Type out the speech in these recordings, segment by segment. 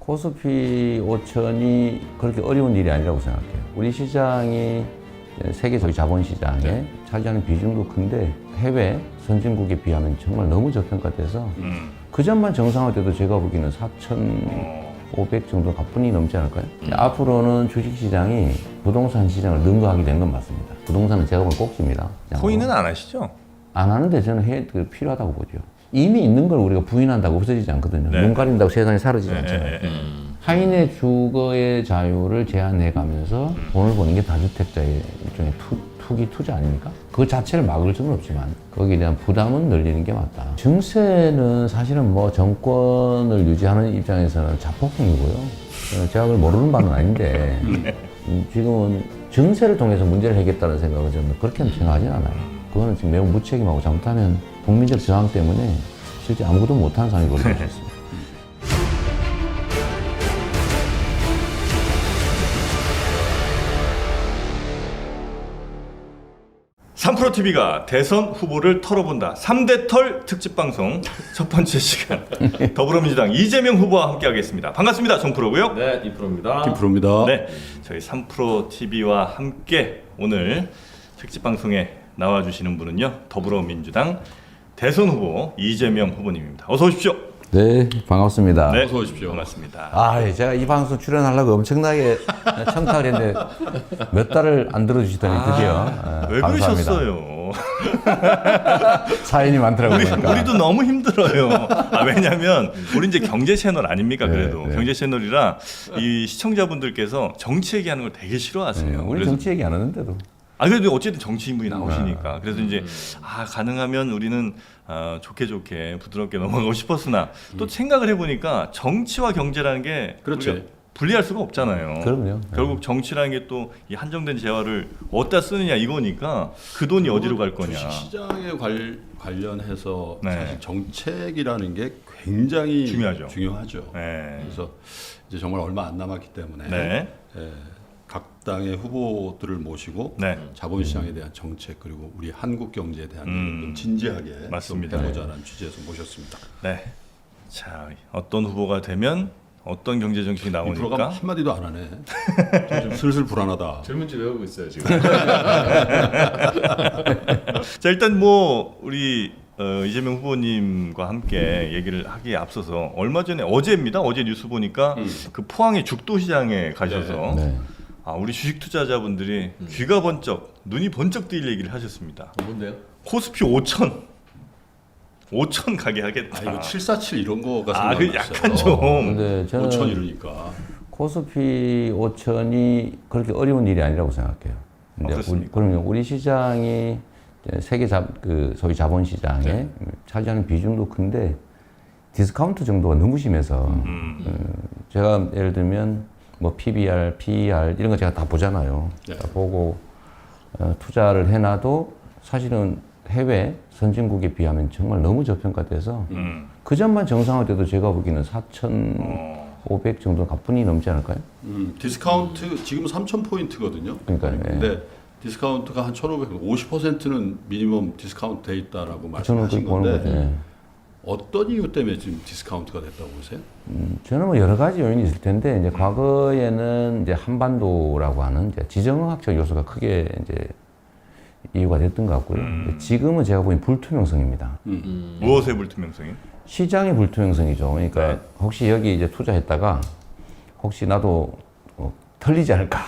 코스피 5천이 그렇게 어려운 일이 아니라고 생각해요. 우리 시장이 세계 자본시장에 차지하는 비중도 큰데 해외 선진국에 비하면 정말 너무 저평가돼서 그 점만 정상화돼도 제가 보기에는 4,500 정도 가뿐히 넘지 않을까요? 앞으로는 주식시장이 부동산 시장을 능가하게 된 건 맞습니다. 부동산은 제가 보면 꼭지입니다. 포인은 안 하시죠? 안 하는데 저는 필요하다고 보죠. 이미 있는 걸 우리가 부인한다고 없어지지 않거든요. 네. 눈 가린다고 세상이 사라지지 네, 않잖아요. 네, 네. 타인의 주거의 자유를 제한해가면서 돈을 버는 게 다주택자의 일종의 투자 아닙니까? 그 자체를 막을 수는 없지만 거기에 대한 부담은 늘리는 게 맞다. 증세는 사실은 뭐 정권을 유지하는 입장에서는 자폭행위고요. 제가 그걸 모르는 바는 아닌데 지금은 증세를 통해서 문제를 해결했다는 생각은 저는 그렇게는 생각하지 않아요. 그거는 지금 매우 무책임하고 잘못하면 국민적 저항 때문에 실제 아무것도 못하는 상황이 벌어질 수 있습니다. 3프로TV가 대선 후보를 털어본다. 3대 털 특집 방송 첫 번째 시간 더불어민주당 이재명 후보와 함께하겠습니다. 반갑습니다. 정프로고요. 네, 이프로입니다. 김프로입니다. 네, 저희 3프로TV와 함께 오늘 특집 방송에 나와주시는 분은요, 더불어민주당 대선 후보 이재명 후보님입니다. 어서 오십시오. 네, 반갑습니다. 네, 어서 오십시오. 반갑습니다. 제가 이 방송 출연하려고 엄청나게 청탁을 했는데 몇 달을 안 들어주시더니 드디어 왜 감사합니다. 그러셨어요? 사연이 많더라고요. 그러니까. 우리도 너무 힘들어요. 왜냐면 우리 이제 경제 채널 아닙니까? 그래도 네. 경제 채널이라 이 시청자분들께서 정치 얘기하는 걸 되게 싫어하세요. 우리 그래서 정치 얘기 안 하는데도. 그래도 어쨌든 정치인분이 나오시니까. 그래서 이제 가능하면 우리는 좋게 부드럽게 넘어가고 싶었으나 또 생각을 해보니까 정치와 경제라는 게 그렇죠. 우리가 분리할 수가 없잖아요. 그럼요. 결국 정치라는 게 또 이 한정된 재화를 어디다 쓰느냐 이거니까 그 돈이 어디로 갈 거냐. 주식시장에 관련해서 네. 사실 정책이라는 게 굉장히 중요하죠. 네. 그래서 이제 정말 얼마 안 남았기 때문에 네. 각 당의 후보들을 모시고 네. 자본시장에 대한 정책 그리고 우리 한국 경제에 대한 좀 진지하게 맞습니다. 좀 해보자는 취지에서 모셨습니다. 네. 자, 어떤 후보가 되면 어떤 경제 정책이 이 프로가 나오니까 한마디도 안 하네. 좀 슬슬 불안하다. 질문지 외우고 있어요 지금. 자, 일단 뭐 우리 이재명 후보님과 함께 얘기를 하기에 앞서서 얼마 전에 어제입니다. 어제 뉴스 보니까 그 포항의 죽도시장에 가셔서 네. 우리 주식 투자자분들이 귀가 번쩍, 눈이 번쩍 뜨일 얘기를 하셨습니다. 뭔데요? 코스피 5천 가게 하겠다. 이거 747 이런 거가 그 생각났어요. 약간 좀. 근데 저는 5천 이러니까. 코스피 5천이 그렇게 어려운 일이 아니라고 생각해요. 근데 그렇습니까? 그러면 우리 시장이 세계 소위 자본시장에 차지하는 비중도 큰데 디스카운트 정도가 너무 심해서 제가 예를 들면 뭐 PBR, PER 이런 거 제가 다 보잖아요. 네. 다 보고 투자를 해놔도 사실은 해외 선진국에 비하면 정말 너무 저평가돼서 그 점만 정상화돼도 제가 보기에는 4,500 정도 가뿐히 넘지 않을까요? 디스카운트 지금 3,000포인트거든요. 그러니까요. 근데 디스카운트가 한 1,500, 50%는 미니멈 디스카운트 돼 있다라고 저는 말씀하신 그걸 보는 건데 거죠. 예. 어떤 이유 때문에 지금 디스카운트가 됐다고 보세요? 저는 뭐 여러 가지 요인이 있을 텐데 이제 과거에는 이제 한반도라고 하는 이제 지정학적 요소가 크게 이제 이유가 됐던 것 같고요. 지금은 제가 보기엔 불투명성입니다. 무엇의 불투명성이? 시장의 불투명성이죠. 그러니까 혹시 여기 이제 투자했다가 혹시 나도 털리지 않을까,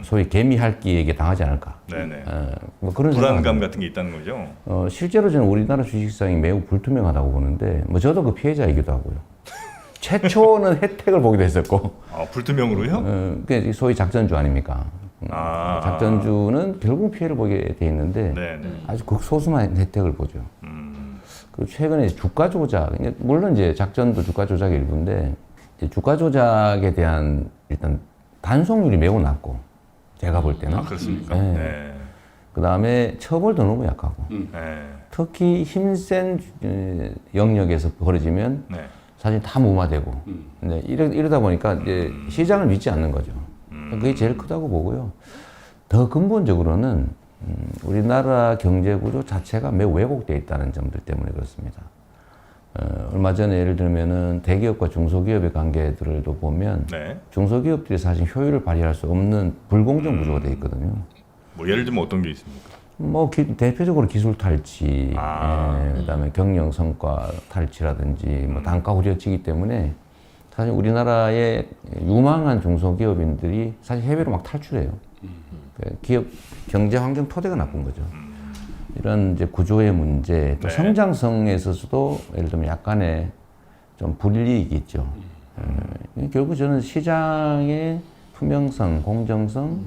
소위 개미핥기에게 당하지 않을까. 네네. 뭐 그런 불안감 생각은 같은 게 있다는 거죠. 실제로 저는 우리나라 주식시장이 매우 불투명하다고 보는데 뭐 저도 그 피해자이기도 하고요. 최초는 혜택을 보기도 했었고, 불투명으로요? 그게 소위 작전주 아닙니까? 작전주는 결국 피해를 보게 돼 있는데 네네. 아주 극소수만 혜택을 보죠. 그리고 최근에 주가 조작, 물론 이제 작전도 주가 조작의 일부인데 이제 주가 조작에 대한 일단 단속률이 매우 낮고 제가 볼 때는 그렇습니까? 네. 네. 그 다음에 처벌도 너무 약하고 네. 특히 힘센 영역에서 벌어지면 네. 사실 다 무마되고 네, 이러다 보니까 이제 시장을 믿지 않는 거죠. 그게 제일 크다고 보고요. 더 근본적으로는 우리나라 경제 구조 자체가 매우 왜곡되어 있다는 점들 때문에 그렇습니다. 얼마 전에 예를 들면은 대기업과 중소기업의 관계들도 보면 네. 중소기업들이 사실 효율을 발휘할 수 없는 불공정 구조가 돼 있거든요. 뭐 예를 들면 어떤 게 있습니까? 뭐 대표적으로 기술 탈취, 그다음에 경영 성과 탈취라든지 뭐 단가 후려치기 때문에 사실 우리나라의 유망한 중소기업인들이 사실 해외로 막 탈출해요. 그 기업 경제 환경 토대가 나쁜 거죠. 이런 이제 구조의 문제, 또 네. 성장성에 있어서도 예를 들면 약간의 좀 불이익이 있죠. 결국 저는 시장의 투명성, 공정성,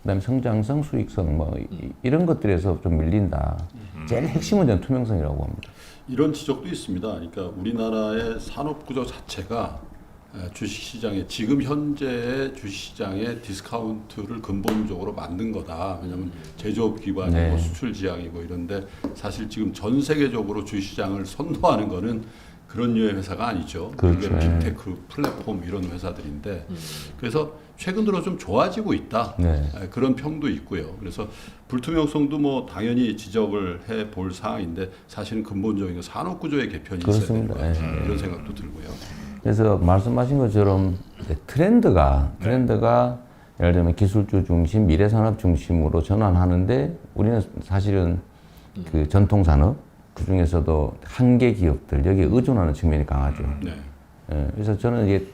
그다음에 성장성, 수익성 뭐 이런 것들에서 좀 밀린다. 제일 핵심은 저는 투명성이라고 봅니다. 이런 지적도 있습니다. 그러니까 우리나라의 산업 구조 자체가 주식시장에 지금 현재의 주식시장의 디스카운트를 근본적으로 만든 거다. 왜냐하면 제조업 기반이고 네. 수출 지향이고 이런데 사실 지금 전 세계적으로 주식시장을 선도하는 거는 그런 류의 회사가 아니죠. 그렇죠. 그게 빅테크 플랫폼 이런 회사들인데 그래서 최근 들어 좀 좋아지고 있다. 네. 그런 평도 있고요. 그래서 불투명성도 뭐 당연히 지적을 해 볼 사항인데 사실은 근본적인 산업 구조의 개편이 있어야 되는 것 그렇습니다. 같아요. 이런 생각도 들고요. 그래서 말씀하신 것처럼 트렌드가 예를 들면 기술주 중심, 미래산업 중심으로 전환하는데 우리는 사실은 그 전통산업 그 중에서도 한계 기업들 여기에 의존하는 측면이 강하죠. 네. 그래서 저는 이게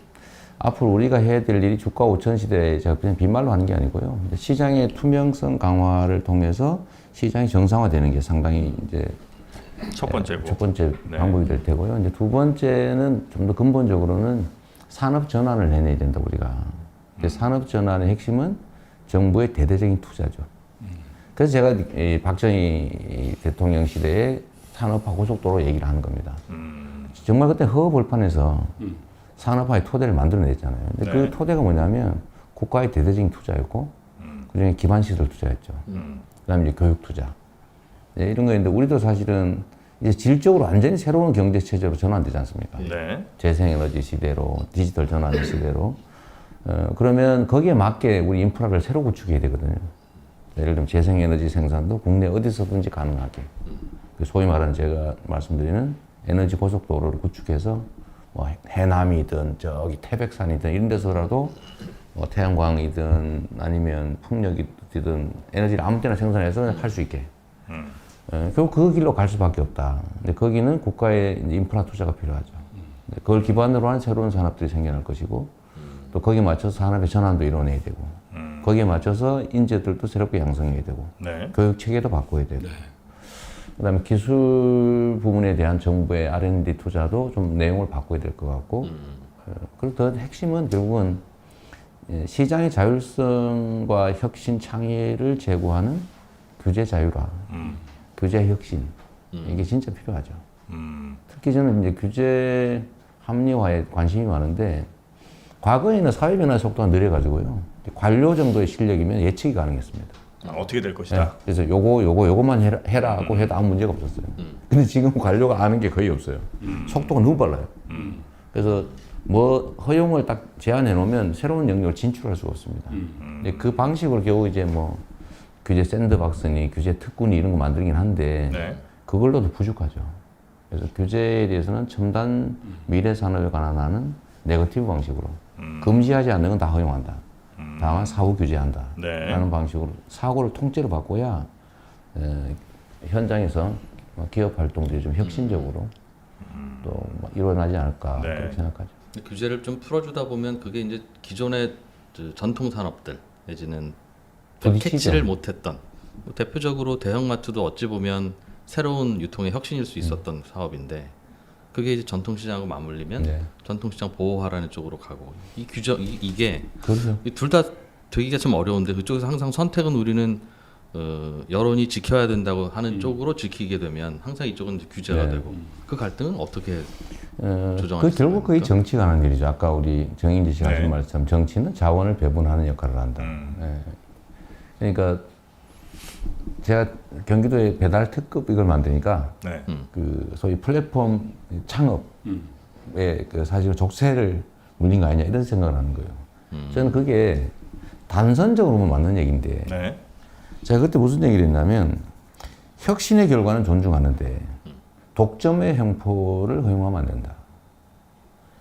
앞으로 우리가 해야 될 일이 주가 5천 시대에 제가 그냥 빈말로 하는 게 아니고요. 시장의 투명성 강화를 통해서 시장이 정상화되는 게 상당히 이제 첫 번째고. 첫 번째 네. 방법이 될 테고요. 이제 두 번째는 좀 더 근본적으로는 산업 전환을 해내야 된다 우리가. 이제 산업 전환의 핵심은 정부의 대대적인 투자죠. 그래서 제가 이 박정희 대통령 시대에 산업화 고속도로 얘기를 하는 겁니다. 정말 그때 허허벌판에서 산업화의 토대를 만들어냈잖아요. 근데 네. 그 토대가 뭐냐면 국가의 대대적인 투자였고, 그중에 기반시설 투자였죠. 그다음에 이제 교육 투자. 네, 이런 거였는데 우리도 사실은 이제 질적으로 완전히 새로운 경제 체제로 전환되지 않습니까? 네. 재생에너지 시대로, 디지털 전환 시대로. 그러면 거기에 맞게 우리 인프라를 새로 구축해야 되거든요. 예를 들면 재생에너지 생산도 국내 어디서든지 가능하게. 소위 말하는 제가 말씀드리는 에너지 고속도로를 구축해서 뭐 해남이든 저기 태백산이든 이런 데서라도 뭐 태양광이든 아니면 풍력이든 에너지를 아무 때나 생산해서 할 수 있게. 결국 그 길로 갈 수밖에 없다. 근데 거기는 국가의 이제 인프라 투자가 필요하죠. 그걸 기반으로 한 새로운 산업들이 생겨날 것이고 또 거기에 맞춰서 산업의 전환도 이뤄내야 되고 거기에 맞춰서 인재들도 새롭게 양성해야 되고 네. 교육 체계도 바꿔야 되고 그다음에 기술 부분에 대한 정부의 R&D 투자도 좀 내용을 바꿔야 될 것 같고 그리고 더 핵심은 결국은 시장의 자율성과 혁신 창의를 제고하는 규제 자율화, 규제 혁신 이게 진짜 필요하죠. 특히 저는 이제 규제 합리화에 관심이 많은데 과거에는 사회 변화의 속도가 느려가지고요. 관료 정도의 실력이면 예측이 가능했습니다. 어떻게 될 것이다. 네, 그래서 요거만 해라 하고 해도 아무 문제가 없었어요. 근데 지금 관료가 아는 게 거의 없어요. 속도가 너무 빨라요. 그래서 뭐 허용을 딱 제한해 놓으면 새로운 영역을 진출할 수가 없습니다. 근데 그 방식으로 겨우 이제 뭐 규제 샌드박스니 규제 특구니 이런 거 만들긴 한데 네. 그걸로도 부족하죠. 그래서 규제에 대해서는 첨단 미래 산업에 관한하는 네거티브 방식으로 금지하지 않는 건 다 허용한다. 다만 사후 규제한다. 네. 라는 방식으로 사고를 통째로 바꿔야 현장에서 기업 활동들이 좀 혁신적으로 또 일어나지 않을까 네. 그렇게 생각하죠. 규제를 좀 풀어주다 보면 그게 이제 기존의 그 전통 산업들 내지는 부딪히죠. 캐치를 못했던 뭐 대표적으로 대형마트도 어찌 보면 새로운 유통의 혁신일 수 있었던 사업인데 그게 이제 전통시장하고 맞물리면 네. 전통시장 보호하라는 쪽으로 가고 이 규제 이게 그렇죠. 둘 다 되기가 좀 어려운데 그쪽에서 항상 선택은 우리는 여론이 지켜야 된다고 하는 쪽으로 지키게 되면 항상 이쪽은 이제 규제가 네. 되고 그 갈등은 어떻게 그 조정할 수 결국 그게 있습니까? 정치가 하는 일이죠. 아까 우리 정인지 씨가 네. 하신 말처럼 정치는 자원을 배분하는 역할을 한다. 예. 그러니까 제가 경기도에 배달 특급 이걸 만드니까 네. 그 소위 플랫폼 창업에 그 사실 족쇄를 물린 거 아니냐 이런 생각을 하는 거예요. 저는 그게 단선적으로 보면 맞는 얘기인데 네. 제가 그때 무슨 얘기를 했냐면 혁신의 결과는 존중하는데 독점의 횡포를 허용하면 안 된다.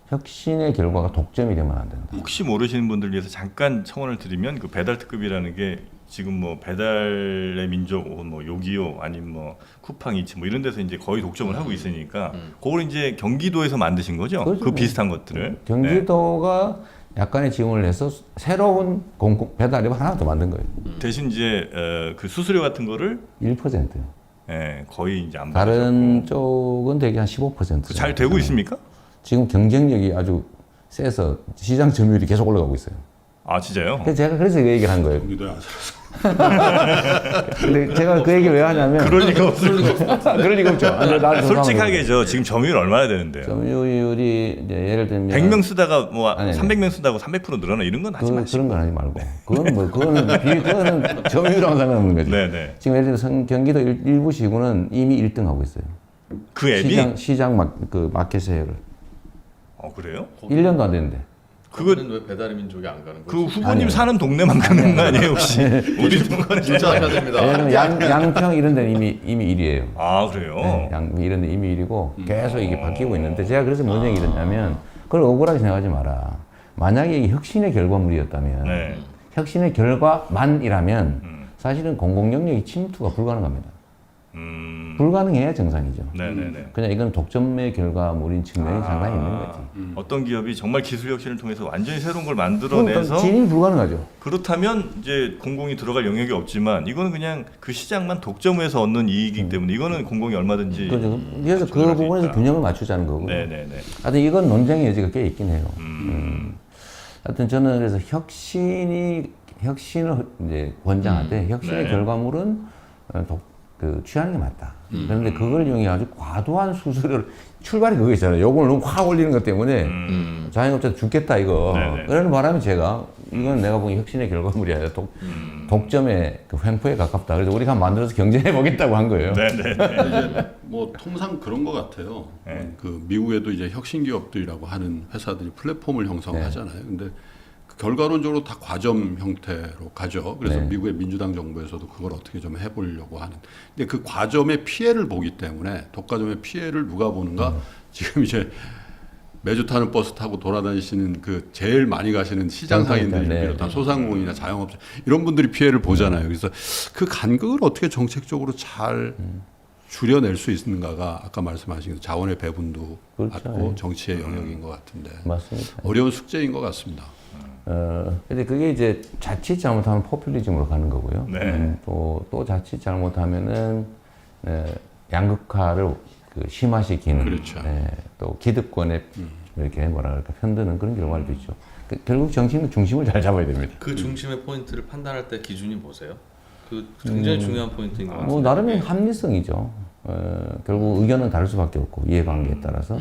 혁신의 결과가 독점이 되면 안 된다. 혹시 모르시는 분들 위해서 잠깐 첨언을 드리면 그 배달 특급이라는 게 지금 뭐 배달의 민족, 뭐 요기요, 아니면 뭐 쿠팡이츠 뭐 이런 데서 이제 거의 독점을 하고 있으니까 그걸 이제 경기도에서 만드신 거죠? 그렇죠. 그 비슷한 것들을. 경기도가 약간의 지원을 해서 새로운 공공 배달앱을 하나 더 만든 거예요. 대신 이제 그 수수료 같은 거를 1%요. 거의 이제 안 다른 받으셨고. 쪽은 대개 한 15%. 잘 되고 있습니까? 지금 경쟁력이 아주 세서 시장 점유율이 계속 올라가고 있어요. 아 진짜요? 그래서 제가 그래서 그 얘기를 한 거예요. 경기도에 안 살아서. 근데 제가 그 얘기를 왜 하냐면 그럴 리가 없을 그럴 리가 없죠. 아니, 나를 솔직하게 저 지금 점유율 얼마나 되는데요? 점유율이 이제 예를 들면 100명 쓰다가 뭐 아니, 300명 쓰다고 300% 늘어나 이런 건 하지 마시고. 그런 건 하지 말고 그거는 점유율하고 상관없는 거지. 네네. 지금 예를 들어서 경기도 일부 시군은 이미 1등 하고 있어요. 그 앱이? 시장 마켓 셰어를 그래요? 1년도 안 됐는데. 그거는 왜 배달의 민족이 안 가는 그 거지? 후보님 사는 동네만 가는 거 아니에요 혹시? 우리 동네 진짜 하셔야 됩니다. 왜냐면 양평 이런 데는 이미 1위예요. 아 그래요? 네, 이런 데 이미 1위고 계속 이게 바뀌고 있는데 제가 그래서 뭔 얘기 드냐면 그걸 억울하게 생각하지 마라. 만약에 이게 혁신의 결과물이었다면 네. 혁신의 결과만이라면 사실은 공공 영역이 침투가 불가능합니다. 불가능해야 정상이죠. 네네네. 그냥 이건 독점의 결과물인 측면이 상당히 있는 거지. 어떤 기업이 정말 기술 혁신을 통해서 완전히 새로운 걸 그러니까 만들어내서 진입이 불가능하죠. 그렇다면 이제 공공이 들어갈 영역이 없지만 이거는 그냥 그 시장만 독점해서 얻는 이익이기 때문에 이거는 공공이 얼마든지 그래서 그 조절할 수 부분에서 있다. 균형을 맞추자는 거고. 네네네. 하여튼 이건 논쟁의 여지가 꽤 있긴 해요. 하여튼 저는 그래서 혁신을 이제 권장하되 혁신의 네. 결과물은 취하는 게 맞다. 그런데 그걸 이용해 아주 과도한 수수료를 출발이 그거 있잖아요. 요걸 너무 확 올리는 것 때문에 자영업자 죽겠다 이거. 네네. 그러는 바람에 제가 이건 내가 보기엔 혁신의 결과물이 아니라 독점의 그 횡포에 가깝다. 그래서 우리가 만들어서 경쟁해 보겠다고 한 거예요. 네네. 이제 뭐 통상 그런 것 같아요. 네. 그 미국에도 이제 혁신 기업들이라고 하는 회사들이 플랫폼을 형성하잖아요. 근데 그 결과론적으로 다 과점 형태로 가죠. 그래서 네. 미국의 민주당 정부에서도 그걸 어떻게 좀 해보려고 하는. 근데 그 과점의 피해를 보기 때문에 독과점의 피해를 누가 보는가? 지금 이제 매주 타는 버스 타고 돌아다니시는 그 제일 많이 가시는 시장 상인들 네. 비롯한 소상공인이나 자영업자 이런 분들이 피해를 보잖아요. 그래서 그 간극을 어떻게 정책적으로 잘 줄여낼 수 있는가가 아까 말씀하신 자원의 배분도 그렇죠. 맞고 예. 정치의 영역인 것 같은데 맞습니다. 어려운 숙제인 것 같습니다. 근데 그게 이제 자칫 잘못하면 포퓰리즘으로 가는 거고요. 네. 또 자칫 잘못하면은 양극화를 심화시키는, 그렇죠. 또 기득권에 이렇게 뭐라 그럴까 편드는 그런 결과도 있죠. 결국 정치는 중심을 잘 잡아야 됩니다. 그 중심의 포인트를 판단할 때 기준이 뭐세요? 그 굉장히 중요한 포인트인 것 같아요. 뭐 나름의 합리성이죠. 결국 의견은 다를 수밖에 없고 이해관계에 따라서.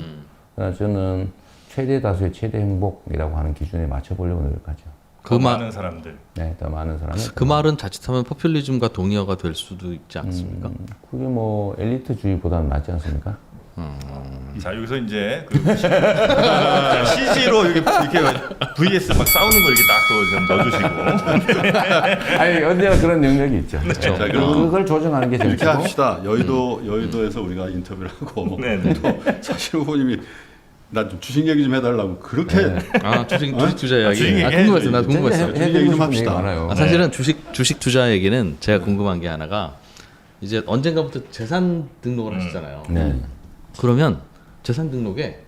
그래서 저는 최대 다수의 최대 행복이라고 하는 기준에 맞춰보려고 노력하죠. 그 많은 사람들. 네, 더 많은 사람을. 그 말은 자칫하면 포퓰리즘과 동의어가 될 수도 있지 않습니까? 그게 뭐 엘리트주의보다는 낫지 않습니까? 자 여기서 이제 그 CG로 이렇게 VS 막 싸우는 거 이렇게 딱 또 좀 넣어주시고. 아니 언제나 그런 능력이 있죠. 자, 그럼 그걸 조정하는 게 이렇게 재밌고. 합시다. 여의도에서 우리가 인터뷰를 하고 네네. 또 사실 후보님이 나 좀 주식 얘기 좀 해달라고 그렇게 아 주식 투자 이야기. 주식 얘기 궁금했어. 나 궁금했어. 해드리고 주식 얘기 좀 싶은 합시다. 얘기 많아요. 사실은 주식 투자 얘기는 제가 궁금한 게 하나가 이제 언젠가부터 재산 등록을 하시잖아요. 네. 그러면 재산 등록에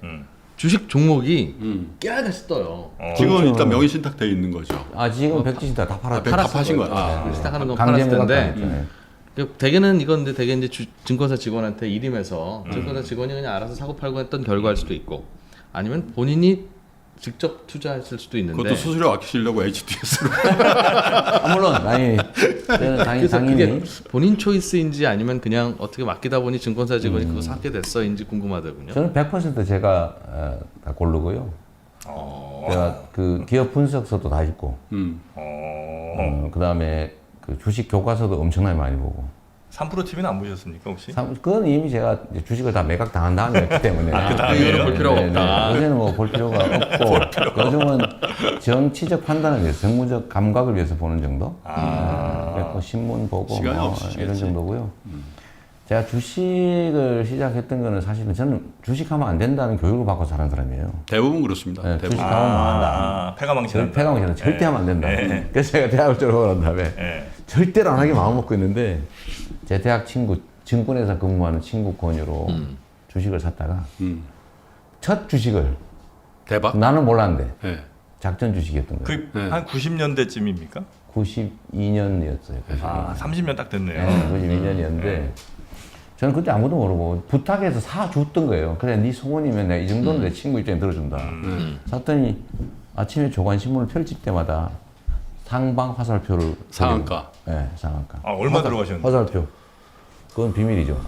주식 종목이 음. 깨알같이 떠요. 지금 그렇죠. 일단 명의 신탁돼 있는 거죠. 아 지금 백지신 다 팔았죠. 다 파신 거야. 아, 시작하는 건 강제 팔았을 텐데 매각당했죠. 그 대개는 이건데 대개 이제 증권사 직원한테 일임해서 증권사 직원이 그냥 알아서 사고 팔고 했던 결과일 수도 있고 아니면 본인이 직접 투자했을 수도 있는데 그것도 수수료 아끼시려고 HDS로. 물론 아니 저는 그래서 당연히 그게 본인 초이스인지 아니면 그냥 어떻게 맡기다 보니 증권사 직원이 그거 사게 됐어인지 궁금하더군요. 저는 100% 제가 다 고르고요. 제가 그 기업 분석서도 다 읽고, 그다음에 그 주식 교과서도 엄청나게 많이 보고. 3% TV는 안 보셨습니까 혹시? 그건 이미 제가 이제 주식을 다 매각 당한 다음에 했기 때문에. 그 다음에요? 이거는 볼 필요가 네, 없다. 네. 요새는 뭐 볼 필요가 없고, 요즘은 정치적 판단을 위해서, 정무적 감각을 위해서 보는 정도. 그래서 뭐 신문 보고 시간이 뭐 없으시겠지. 이런 정도고요. 제가 주식을 시작했던 거는 사실은 저는 주식하면 안 된다는 교육을 받고 자란 사람이에요. 대부분 그렇습니다. 네, 대부분. 주식하면 뭐 한다. 패가망신한다. 폐가망신은 절대 하면 안 된다. 네. 그래서 제가 대학을 졸업하고 난 다음에 네. 절대로 안 하게 마음먹고 있는데 제 대학 친구, 증권회사 근무하는 친구 권유로 주식을 샀다가 첫 주식을 대박. 나는 몰랐는데 네. 작전 주식이었던 거예요. 그 한 90년대쯤입니까? 92년이었어요. 아, 30년 딱 됐네요. 92년이었는데 저는 그때 아무도 모르고 부탁해서 사줬던 거예요. 그래, 네 소원이면 내가 이 정도는 내 친구 입장에 들어준다. 샀더니 아침에 조간신문을 펼칠 때마다 상방 화살표를 상한가. 네, 상한가. 아, 얼마 들어가셨는데? 화살표. 그건 비밀이죠.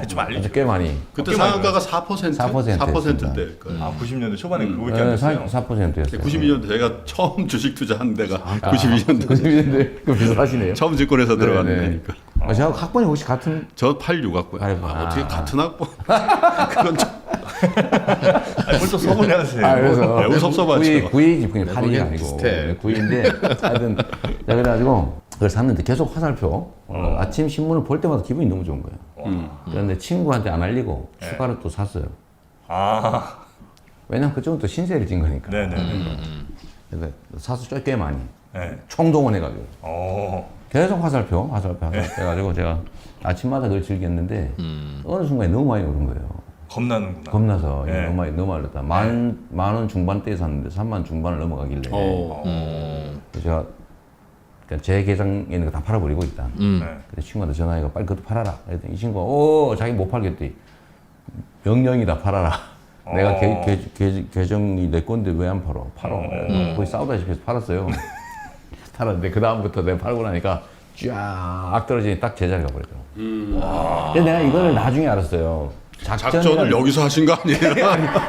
좀 알려줘. 꽤 많이. 그때 상한가가 4%? 4%일 거예요. 아, 90년대 초반에 그거밖에 안 네, 됐어요. 4%였어요. 92년도 제가 처음 주식 투자한 데가 92년도 92년대 그 비슷하시네요. 처음 증권회사 들어갔는 네, 네. 데니까. 제가 학번이 혹시 같은 저 86 학고요. 아이고, 어떻게 아. 같은 학번? 그건 좀 아니, 벌써 서운해하세요. 그래서 매우 섭섭하죠. 구이지 그냥 네, 8이 거긴 아니고 비슷해. 9인데 하여튼 내가 그래가지고 그걸 샀는데 계속 화살표 아침 신문을 볼 때마다 기분이 너무 좋은 거예요. 그런데 친구한테 안 알리고 추가로 또 샀어요. 아, 왜냐면 그쪽은 또 신세를 진 거니까. 네네. 그래서 사서 꽤 많이 네. 총동원해가지고 어, 계속 화살표 해가지고 제가 아침마다 그걸 즐겼는데 어느 순간에 너무 많이 오른 거예요. 겁나는구나. 겁나서 네. 너무 많이 올랐다. 만 원 중반대에 샀는데 3만 중반을 넘어가길래 그래서 제가 그러니까 제 계정에 있는 거 다 팔아버리고 있다. 네. 그래서 친구한테 전화해서 빨리 그것도 팔아라. 그랬더니 이 친구가 자기 못 팔겠대. 명령이다 팔아라. 내가 계정이 내 건데 왜 안 팔어? 팔어. 거의 싸우다시피 해서 팔았어요. 팔았는데 그 다음부터 내가 팔고 나니까 쫙 떨어지니 딱 제자리가 버리더라고. 근데 내가 이거를 나중에 알았어요. 작전을 여기서 하신 거 아니에요?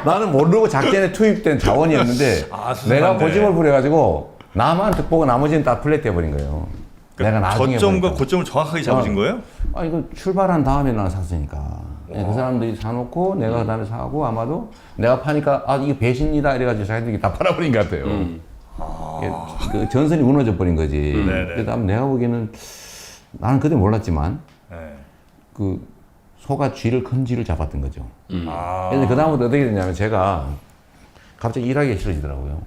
나는 모르고 작전에 투입된 자원이었는데 아, 수상한데. 내가 고집을 부려가지고 나만 득보고 나머지는 다 플랫 돼버린 거예요. 내가 나중에 저점과 보니까. 고점을 정확하게 잡으신 거예요? 아 이거 출발한 다음에 나는 샀으니까 그 사람들이 사놓고 내가 그 다음에 사고 아마도 내가 파니까 아 이게 배신이다 이래가지고 자기들이 다 팔아버린 것 같아요. 그 전선이 무너져 버린 거지. 네네. 그다음 내가 보기에는 나는 그때 몰랐지만 네. 그 소가 큰 쥐를 잡았던 거죠. 아, 그래서 그 다음부터 어떻게 됐냐면 제가 갑자기 일하기 싫어지더라고요.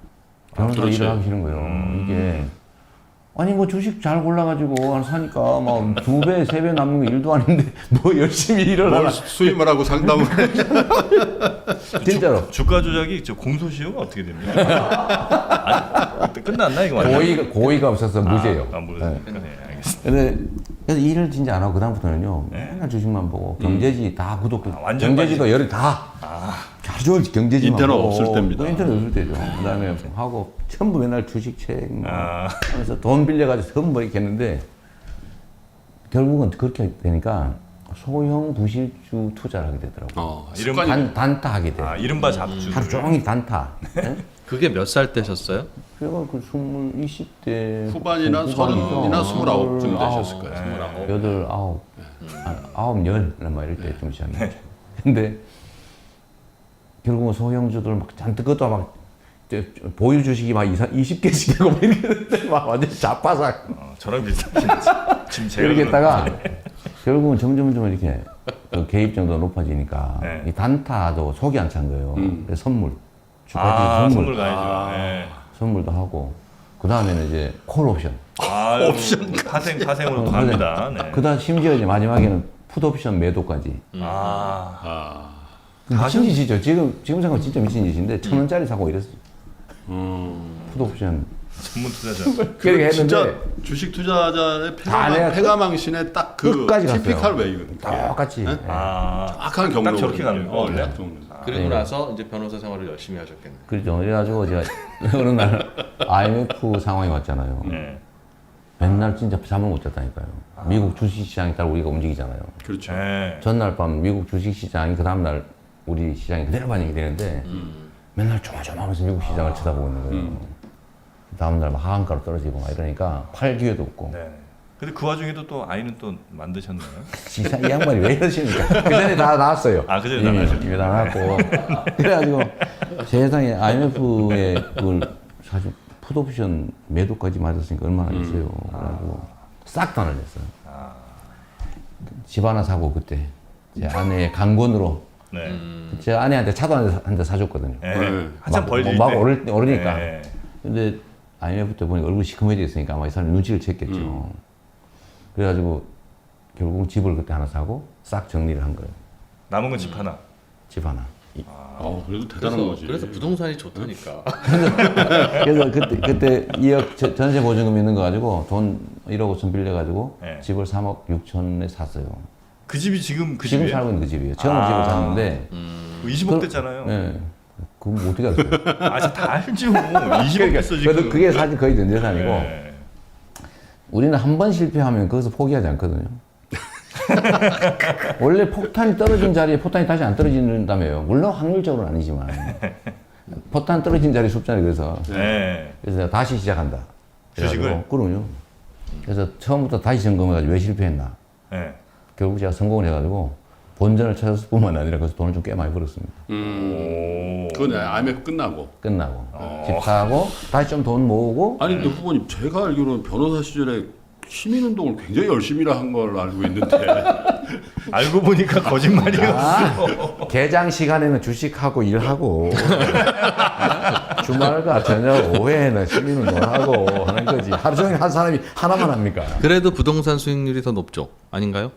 변호사 그렇죠. 일을 하기 싫은 거예요. 이게 아니 뭐 주식 잘 골라가지고 사니까 막 2배, 3배 남는 거 일도 아닌데 뭐 열심히 일을 하나. 뭘 수임을 하고 상담을 해. 진짜로. 주가 조작이 저 공소시효가 어떻게 됩니까? 아니, 끝났나 이거 완전? 고의가 없어서 무죄예요. 모르니까. 네, 알겠습니다. 근데 그래서 일을 진짜 안 하고 그 다음부터는요 맨날 주식만 보고 경제지 다 구독. 완전 경제지도 열이 다. 아주 경제지만 인터넷 하고. 없을 때입니다. 인터넷 없을 때죠. 그다음에 하고 전부 맨날 주식책 뭐 아. 하면서 돈 빌려가지고 전부 이렇게 했는데 결국은 그렇게 되니까 소형 부실주 투자를 하게 되더라고요. 습관이 단타하게 돼. 아, 이른바 잡주. 하루 종일 단타. 네? 그게 몇 살 때셨어요? 제가 그 후반이나 20대 서른이나 29쯤 되셨을 거예요. 9, 10, 뭐 이럴 때좀 시작했죠. 근데 결국은 소형주들 막 잔뜩 그것도 막 보유 주식이 막 20개씩 되고 막 이렇게 됐는데 막 완전 자빠삭 저랑 비슷하시네. 지금 제가 이렇게 했다가 결국은 점점 이렇게 그 개입 정도가 높아지니까 네. 이 단타도 속이 안 찬 거예요. 그래서 선물, 선물 가야죠. 네. 선물도 하고 그 다음에는 이제 콜 옵션. 옵션 파생으로 또 갑니다. 네. 그다음 심지어 이제 마지막에는 풋 옵션 매도까지. 미친 짓이죠. 지금 생각하면 진짜 미친 짓인데 1,000원짜리 사고 이랬어요. 풋 옵션. 전문 투자자. 그렇게 했는데 진짜 주식 투자자의 다 내가 패가망신의 딱 그 끝까지 갔어요. 티피컬 웨이거든요. 똑같이. 네? 아, 정확한 경로. 딱 저렇게 가는 거, 원래? 그리고 나서 이제 변호사 생활을 열심히 하셨겠네. 그렇죠. 그래가지고 제가 어느 날 IMF 상황이 왔잖아요. 네. 맨날 진짜 잠을 못 잤다니까요. 미국 주식시장에 따라 우리가 움직이잖아요. 그렇죠. 네. 전날 밤 미국 주식시장이 그 다음날 우리 시장이 그대로 반영이 되는데 맨날 조마조마하면서 미국 시장을 쳐다보고 있는 거예요. 다음날 막 하한가로 떨어지고 막 이러니까 팔 기회도 없고. 네. 근데 그 와중에도 또 아이는 또 만드셨나요? 진짜 이 양반이 왜 이러십니까? 그 전에 다 나왔어요. 아, 그 전에 다 나왔어요? 이미 다 나왔고. 그래가지고 세상에 IMF에 그걸 사실 풋옵션 매도까지 맞았으니까 얼마나 됐어요. 그래가지고 싹 단을 냈어요. 집 하나 사고 그때 제 아내의 강권으로 네. 제 아내한테 차도 한 대 사줬거든요. 네. 한참 막, 벌릴 막 때. 오르니까. 네. 근데 IMF 때 보니까 얼굴이 시커매져 있으니까 아마 이 사람이 눈치를 챘겠죠. 그래가지고 결국 집을 그때 하나 사고 싹 정리를 한 거예요. 남은 건 집 하나. 집 하나. 그래도 대단한 거지. 그래서 부동산이 좋다니까. 그래서 그때 2억 전세 보증금 있는 거 가지고 돈 1억 5천 빌려가지고 네. 집을 3억 6천에 샀어요. 그 집이 지금 그 지금 집이에요? 살고 있는 그 집이에요. 처음 집을 샀는데 20억 됐잖아요. 네. 그럼 뭐 어떻게 알았어요? 아, 다 알죠. 20억 됐어 지금. 그래도 그게 사실 거의 전 재산이고 네. 우리는 한 번 실패하면 거기서 포기하지 않거든요. 원래 폭탄이 떨어진 자리에 포탄이 다시 안 떨어진다며요. 물론 확률적으로는 아니지만 포탄 떨어진 자리 숫자를 그래서 네. 내가 다시 시작한다. 주식을? 그래가지고, 그럼요. 그래서 처음부터 다시 점검해가지고 왜 실패했나. 네. 결국 제가 성공을 해가지고 본전을 찾았을 뿐만 아니라 그래서 돈을 좀 꽤 많이 벌었습니다. 그건 IMF 끝나고. 끝나고 집 사고 다시 좀 돈 모으고 아니 근데 후보님 제가 알기로는 변호사 시절에 시민운동을 굉장히 열심히 한 걸 알고 있는데 알고 보니까 거짓말이었어. 개장 시간에는 주식하고 일하고 주말과 저녁 오후에는 시민운동하고 하는 거지. 하루 종일 한 사람이 하나만 합니까? 그래도 부동산 수익률이 더 높죠. 아닌가요?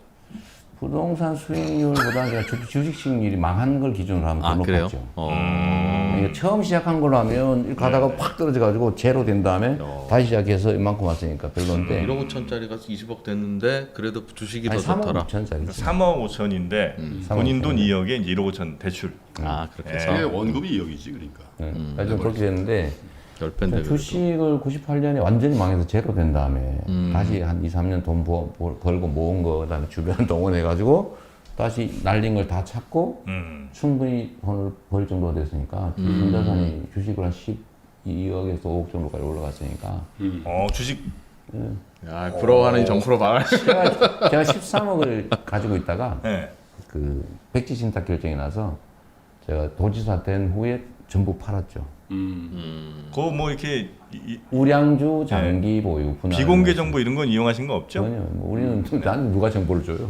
부동산 수익률보다 그냥 주식 수익률이 망한 걸 기준으로 하면 더 아, 그래요? 높았죠. 어. 처음 시작한 걸로 하면 이렇게 가다가 팍 떨어져가지고 제로 된 다음에 다시 시작해서 이만큼 왔으니까 별론데 1억 5천짜리가 20억 됐는데 그래도 주식이 아니 더 3억 좋더라. 5천짜리 3억 5천인데 본인 돈 2억에 이제 1억 5천 대출. 아 그렇게 해서 그게 원금이 2억이지 그러니까. 좀 그렇게 됐는데 10배인데 그래도. 주식을 98년에 완전히 망해서 제로 된 다음에 다시 한 2, 3년 돈 벌고 모은 거 그다음에 주변 동원해가지고 다시 날린 걸 다 찾고 충분히 돈을 벌 정도가 됐으니까 순자산이 주식을 한 12억에서 5억 정도까지 올라갔으니까 주식 야 부러워하는 정프로 말할. 제가 13억을 가지고 있다가 네. 그 백지 신탁 결정이 나서 제가 도지사 된 후에 전부 팔았죠. 그거 뭐 이렇게 우량주 장기 보유 분할 비공개 정보 이런 건 이용하신 거 없죠? 전혀 뭐 우리는 나는 누가 정보를 줘요.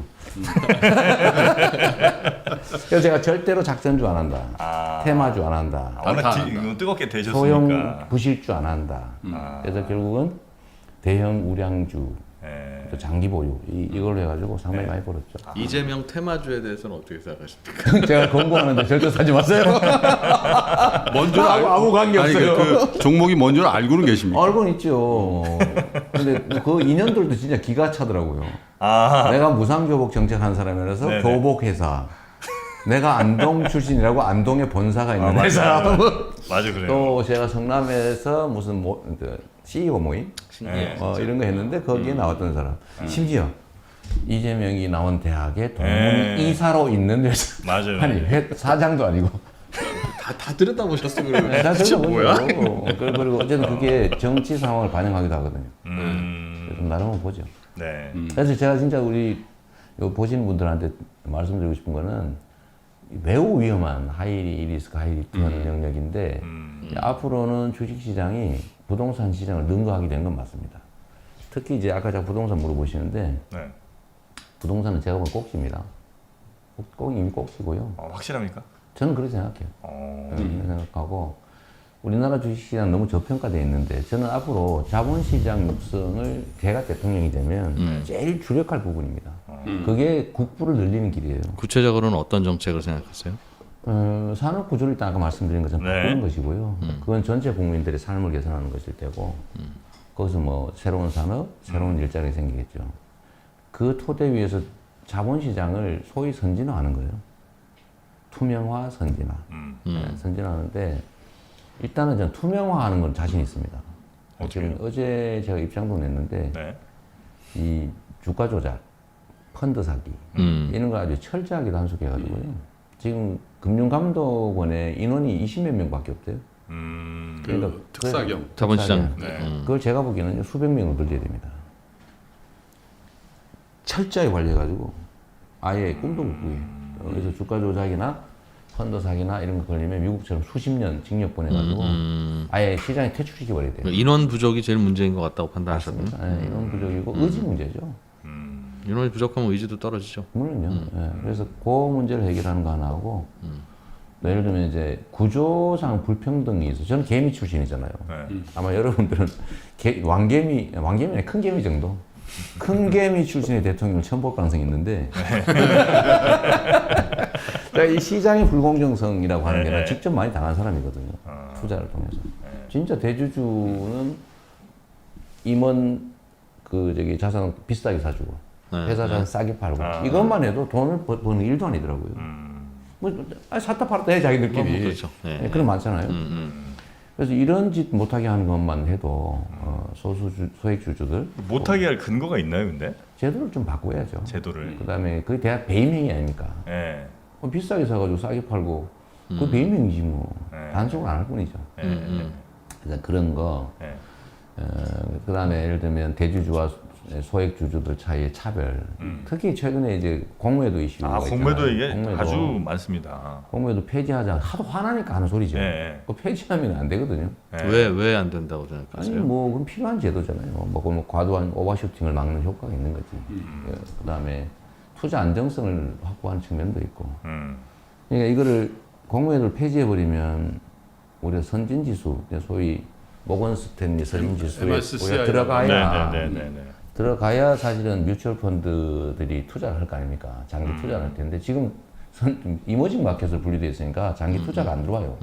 그래서 제가 절대로 작전주 안 한다. 테마주 안 한다. 워낙 뜨겁게 되셨으니까. 소형 부실주 안 한다. 그래서 결국은 대형 우량주 네. 또 장기 보유 이걸로 해가지고 상당히 많이 벌었죠. 이재명 테마주에 대해서는 어떻게 생각하십니까? 제가 권고하는데 절대 사지 마세요. 먼저 아무 관계 없어요. 그 종목이 뭔지를 알고는 계십니까? 알고는 있죠. 근데 그 인연들도 진짜 기가 차더라고요. 아, 내가 무상교복 정책한 사람이라서 네네. 교복회사. 내가 안동 출신이라고 안동에 본사가 있는 회사. 맞아 그래요. 또 제가 성남에서 무슨 CEO 모임 네. 이런 거 했는데 거기에 나왔던 사람. 심지어 이재명이 나온 대학의 동문 네. 이사로 있는 회사. 맞아요. 아니 사장도 아니고. 다 들여다보셨어 그러면. 다 진짜 뭐야? 그리고 어쨌든 그게 정치 상황을 반영하기도 하거든요. 그래서 나름은 보죠. 네. 그래서 제가 진짜 우리 이거 보시는 분들한테 말씀드리고 싶은 거는 매우 위험한 하이 리스크 하이 리턴 영역인데 앞으로는 주식시장이 부동산 시장을 능가하게 되는 건 맞습니다. 특히 이제 아까 제가 부동산 물어보시는데 네. 부동산은 제가 보면 꼭지입니다. 꼭 이미 꼭지고요. 확실합니까? 저는 그렇게 생각해요. 그렇게 생각하고 우리나라 주식시장 너무 저평가되어 있는데 저는 앞으로 자본시장 육성을 제가 대통령이 되면 제일 주력할 부분입니다. 그게 국부를 늘리는 길이에요. 구체적으로는 어떤 정책을 생각하세요? 산업 구조를 일단 아까 말씀드린 것처럼 네. 바꾸는 것이고요. 그건 전체 국민들의 삶을 개선하는 것일 테고 거기서 뭐 새로운 산업, 새로운 일자리가 생기겠죠. 그 토대 위에서 자본시장을 소위 선진화하는 거예요. 투명화, 선진화. 네, 선진화하는데 일단은 저는 투명화하는 건 자신 있습니다. 지금 어제 제가 입장도 냈는데 네. 이 주가 조작, 펀드 사기 이런 거 아주 철저하게 단속해가지고요. 지금 금융감독원에 인원이 20몇 명밖에 없대요. 그러니까 특사경. 자본시장. 그걸 제가 보기에는 수백 명으로 늘려야 됩니다. 철저히 관리해가지고 아예 꿈도 못 꾸게. 그래서 주가 조작이나 펀드 사기나 이런 거 걸리면 미국처럼 수십 년 징역 보내가지고 아예 시장에 퇴출시켜버려야 돼요. 인원 부족이 제일 문제인 것 같다고 판단하셨군요. 맞습니다. 네, 인원 부족이고 의지 문제죠. 인원이 부족하면 의지도 떨어지죠. 물론요. 예. 그래서 그 문제를 해결하는 거 하나 하고 예를 들면 이제 구조상 불평등이 있어. 저는 개미 출신이잖아요. 네. 아마 여러분들은 왕개미는 큰 개미 정도. 큰 개미 출신의 대통령을 처음 볼 가능성이 있는데 자, 이 시장의 불공정성이라고 하는 게 난 직접 많이 당한 사람이거든요. 투자를 통해서. 진짜 대주주는 임원 자산 비싸게 사주고 회사 자산 싸게 팔고 이것만 해도 돈을 버는 일도 아니더라고요. 샀다 팔았다 해 자기들끼리. 그렇죠. 네. 그런 거 많잖아요. 그래서 이런 짓 못하게 하는 것만 해도 소액 주주들 못하게 할 근거가 있나요, 근데? 제도를 좀 바꿔야죠. 제도를. 그다음에 그게 대학 배임행위 아닙니까? 예. 비싸게 사가지고 싸게 팔고 그 배임행위지 뭐. 네. 단속을 안 할 뿐이죠. 그래서 그런 거. 예. 그다음에 예를 들면 대주주와 소액 주주들 사이의 차별. 특히 최근에 이제 공매도 이슈가 공매도 있잖아요. 이게 공매도. 아주 많습니다. 공매도 폐지하자 하도 화나니까 하는 소리죠. 예. 그 폐지하면 안 되거든요. 왜 안 된다고 아니 생각하세요? 뭐 그건 필요한 제도잖아요. 뭐 과도한 오버슈팅을 막는 효과가 있는 거지. 그다음에 투자 안정성을 확보하는 측면도 있고. 그러니까 이거를 공매도를 폐지해 버리면 우리가 선진 지수, 소위 모건 스탠리 선진 지수에 MSCI 우리가 들어가야 네네네. 들어가야 사실은 뮤추얼 펀드들이 투자를 할 거 아닙니까? 장기 투자를 할 텐데 지금 이머징 마켓으로 분리되어 있으니까 장기 투자가 안 들어와요.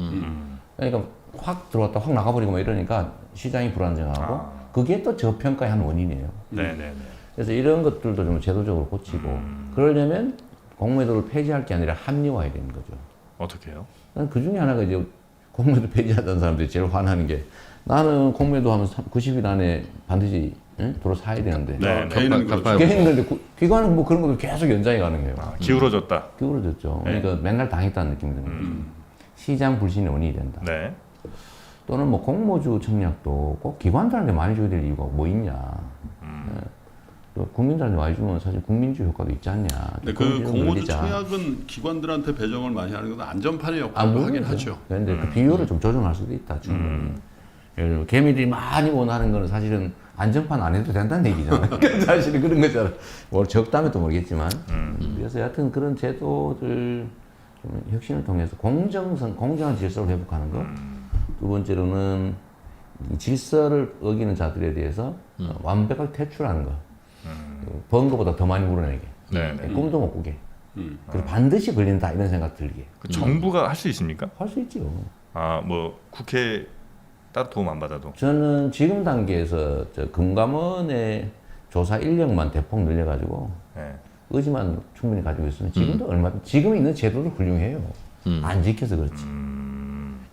그러니까 확 들어왔다 확 나가버리고 막 이러니까 시장이 불안정하고 그게 또 저평가의 한 원인이에요. 네네네. 그래서 이런 것들도 좀 제도적으로 고치고 그러려면 공매도를 폐지할 게 아니라 합리화해야 되는 거죠. 어떻게 해요? 그 중에 하나가 이제 공매도 폐지하던 사람들이 제일 화나는 게 나는 공매도 하면 90일 안에 반드시 도로 사야 되는데 네. 개인은 그렇죠. 개인은 그런데 기관은 뭐 그런 것도 계속 연장해 가는 거예요. 기울어졌다. 기울어졌죠. 네. 그러니까 맨날 당했다는 느낌이 드는 거죠. 시장 불신이 원인이 된다. 네. 또는 뭐 공모주 청약도 꼭 기관들한테 많이 줘야 될 이유가 뭐 있냐. 네. 또 국민들한테 많이 주면 사실 국민주 효과도 있지 않냐. 근데 그런 그 좀 공모주 늘리자. 청약은 기관들한테 배정을 많이 하는 건 안전판의 아, 역할을 하긴 물론이죠. 하죠. 그런데 그 비율을 좀 조정할 수도 있다. 충분히. 예를 들면 개미들이 많이 원하는 거는 사실은 안전판 안 해도 된다는 얘기잖아요. 그러니까 사실은 그런 거잖아요. 뭐 적다면 또 모르겠지만. 그래서 여하튼 그런 제도들 좀 혁신을 통해서 공정한 질서를 회복하는 것. 두 번째로는 이 질서를 어기는 자들에 대해서 완벽하게 퇴출하는 것. 번 거보다 더 많이 물어내게. 네. 꿈도 못 꾸게. 그리고 반드시 걸린다 이런 생각 들게. 그 정부가 할 수 있습니까? 할 수 있죠. 뭐 국회 따로 도움 안 받아도. 저는 지금 단계에서 금감원의 조사 인력만 대폭 늘려가지고 네. 의지만 충분히 가지고 있으면 지금도 지금 있는 제도도 훌륭해요. 안 지켜서 그렇지.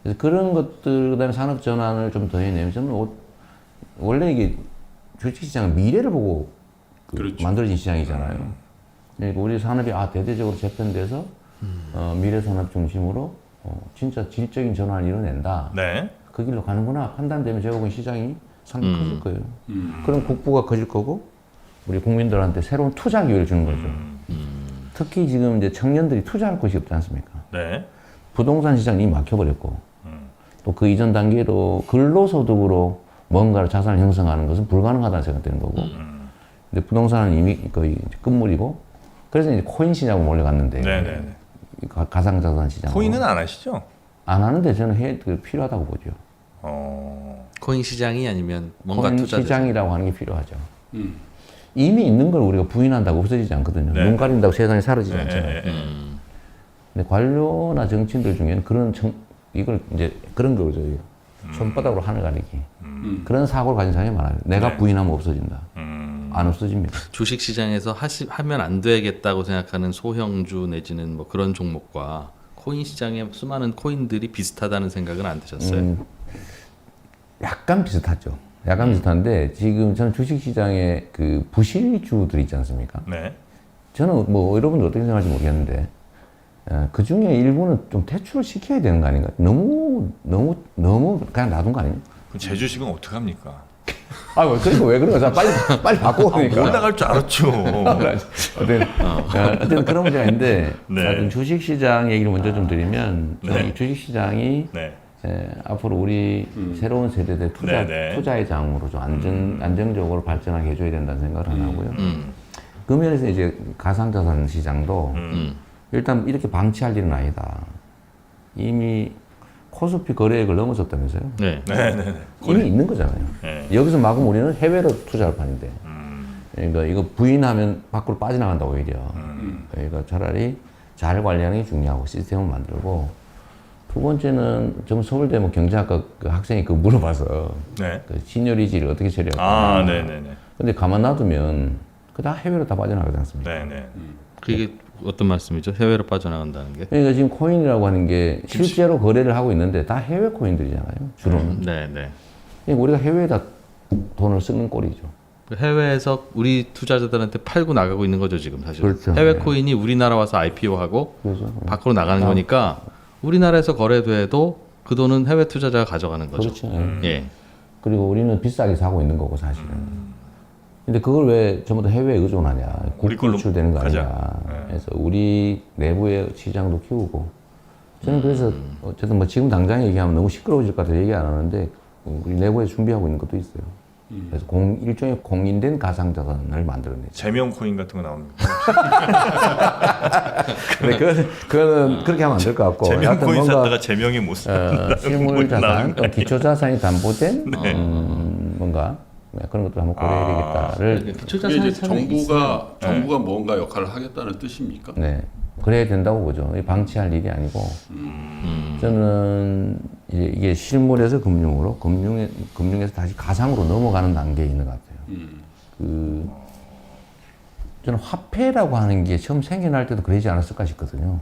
그래서 그런 것들 그다음에 산업 전환을 좀 더 해내면 저는 원래 이게 주식시장은 미래를 보고 그렇죠. 만들어진 시장이잖아요. 그러니까 우리 산업이 대대적으로 재편돼서 미래 산업 중심으로 진짜 질적인 전환을 이뤄낸다. 네. 그 길로 가는구나 판단되면 제가 보기엔 시장이 상당히 커질 거예요. 그럼 국부가 커질 거고 우리 국민들한테 새로운 투자 기회를 주는 거죠. 특히 지금 이제 청년들이 투자할 곳이 없지 않습니까? 네. 부동산 시장이 막혀버렸고 또 그 이전 단계로 근로소득으로 뭔가를 자산을 형성하는 것은 불가능하다는 생각되는 거고 근데 부동산은 이미 거의 끝물이고 그래서 이제 코인 시장으로 몰려갔는데 네네. 가상자산 시장 코인은 안 하시죠? 안 하는데 저는 필요하다고 보죠. 코인 시장이 아니면 뭔가 코인 투자 시장이라고 하는 게 필요하죠. 이미 있는 걸 우리가 부인한다고 없어지지 않거든요. 네. 눈 가린다고 세상이 사라지지 네. 않잖아요. 근데 관료나 정치인들 중에는 이걸 이제 그런 거죠. 손바닥으로 하늘 가리기. 그런 사고를 가진 사람이 많아요. 내가 네. 부인하면 없어진다. 안 없어집니다. 주식 시장에서 하면 안 되겠다고 생각하는 소형주 내지는 뭐 그런 종목과 코인 시장의 수많은 코인들이 비슷하다는 생각은 안 드셨어요? 약간 비슷하죠. 약간 비슷한데 지금 저는 주식시장의 그 부실주들 있지 않습니까? 네. 저는 뭐 여러분들 어떻게 생각할지 모르겠는데 그 중에 일부는 좀 퇴출을 시켜야 되는 거 아닌가? 너무 그냥 놔둔 거 아니에요? 그 제주식은 어떻게 합니까? 그러니까 왜 그런 거야? 빨리 바꾸고 그러니까. 올라갈 줄 알았죠. 어쨌든 그런 문제가 있는데 네. 하여튼 주식시장 얘기를 먼저 좀 드리면 네. 이 주식시장이 네. 앞으로 우리 새로운 세대들 네, 네. 투자의 장으로 좀 안정적으로 발전하게 해줘야 된다는 생각을 하나 하고요. 그 면에서 이제 가상자산 시장도 일단 이렇게 방치할 일은 아니다. 이미 코스피 거래액을 넘어섰다면서요? 네. 네네네. 이미 있는 거잖아요. 네. 여기서 마구 우리는 해외로 투자할 판인데. 그러니까 이거 부인하면 밖으로 빠져나간다고 오히려. 그러니까 차라리 잘 관리하는 게 중요하고 시스템을 만들고 두 번째는 좀 서울대 뭐 경제학과 그 학생이 그 물어봐서 네. 그 시니어리지를 어떻게 처리할까. 아, 네네네. 근데 가만 놔두면 그 다 해외로 다 빠져나가지 않습니까? 네네. 그게 어떤 말씀이죠? 해외로 빠져나간다는 게? 그러니까 지금 코인이라고 하는 게 실제로 거래를 하고 있는데 다 해외 코인들이잖아요. 주로는. 네, 네. 그러니까 우리가 해외에다 돈을 쓰는 꼴이죠. 해외에서 우리 투자자들한테 팔고 나가고 있는 거죠 지금 사실. 그렇죠. 해외 네. 코인이 우리나라 와서 IPO하고 그래서 밖으로 나가는 거니까 우리나라에서 거래돼도 그 돈은 해외 투자자가 가져가는 거죠. 그렇죠. 예. 그리고 우리는 비싸게 사고 있는 거고 사실은. 근데 그걸 왜 전부 다 해외에 의존하냐? 우리 걸로 국수출되는 거 가자. 아니냐? 네. 그래서 우리 내부의 시장도 키우고. 저는 그래서 어쨌든 뭐 지금 당장 얘기하면 너무 시끄러워질 것 같아서 얘기 안 하는데 우리 내부에 준비하고 있는 것도 있어요. 그래서 일종의 공인된 가상자산을 만들어내죠. 제명 코인 같은 거 나옵니다. 근데 그거는 그렇게 하면 안 될 것 같고. 제명 하여튼 코인 뭔가 샀다가 제명이 못 사. 실물 자산, 또 기초 자산이 담보된 네. 뭔가 그런 것도 한번 고려해야 되겠다를 기초 그게 이제 자산이 있어요. 정부가 뭔가 역할을 하겠다는 뜻입니까? 네 그래야 된다고 보죠. 방치할 일이 아니고 저는 이게 실물에서 금융으로 금융에서 다시 가상으로 넘어가는 단계에 있는 것 같아요. 그 저는 화폐라고 하는 게 처음 생겨날 때도 그러지 않았을까 싶거든요.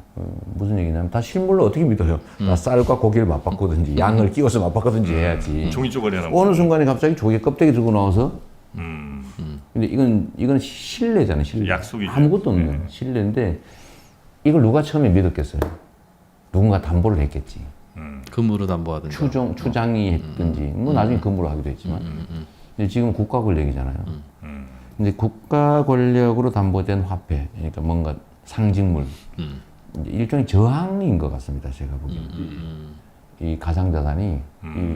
무슨 얘기냐면 다 실물로 어떻게 믿어요? 다 쌀과 고기를 맞바꾸든지 양을 끼워서 맞바꾸든지 해야지. 종이 쪼가리 하나. 어느 순간에 갑자기 조개 껍데기 들고 나와서 근데 이건 신뢰잖아요. 신뢰. 약속이죠. 아무것도 없는 네. 신뢰인데 이걸 누가 처음에 믿었겠어요? 누군가 담보를 했겠지. 금으로 담보하든지. 추장이 했든지 뭐 나중에 금으로 하기도 했지만 근데 지금 국가 권력이잖아요. 근데 국가 권력으로 담보된 화폐, 그러니까 뭔가 상징물, 이제 일종의 저항인 것 같습니다. 제가 보기엔 이 가상자산이 이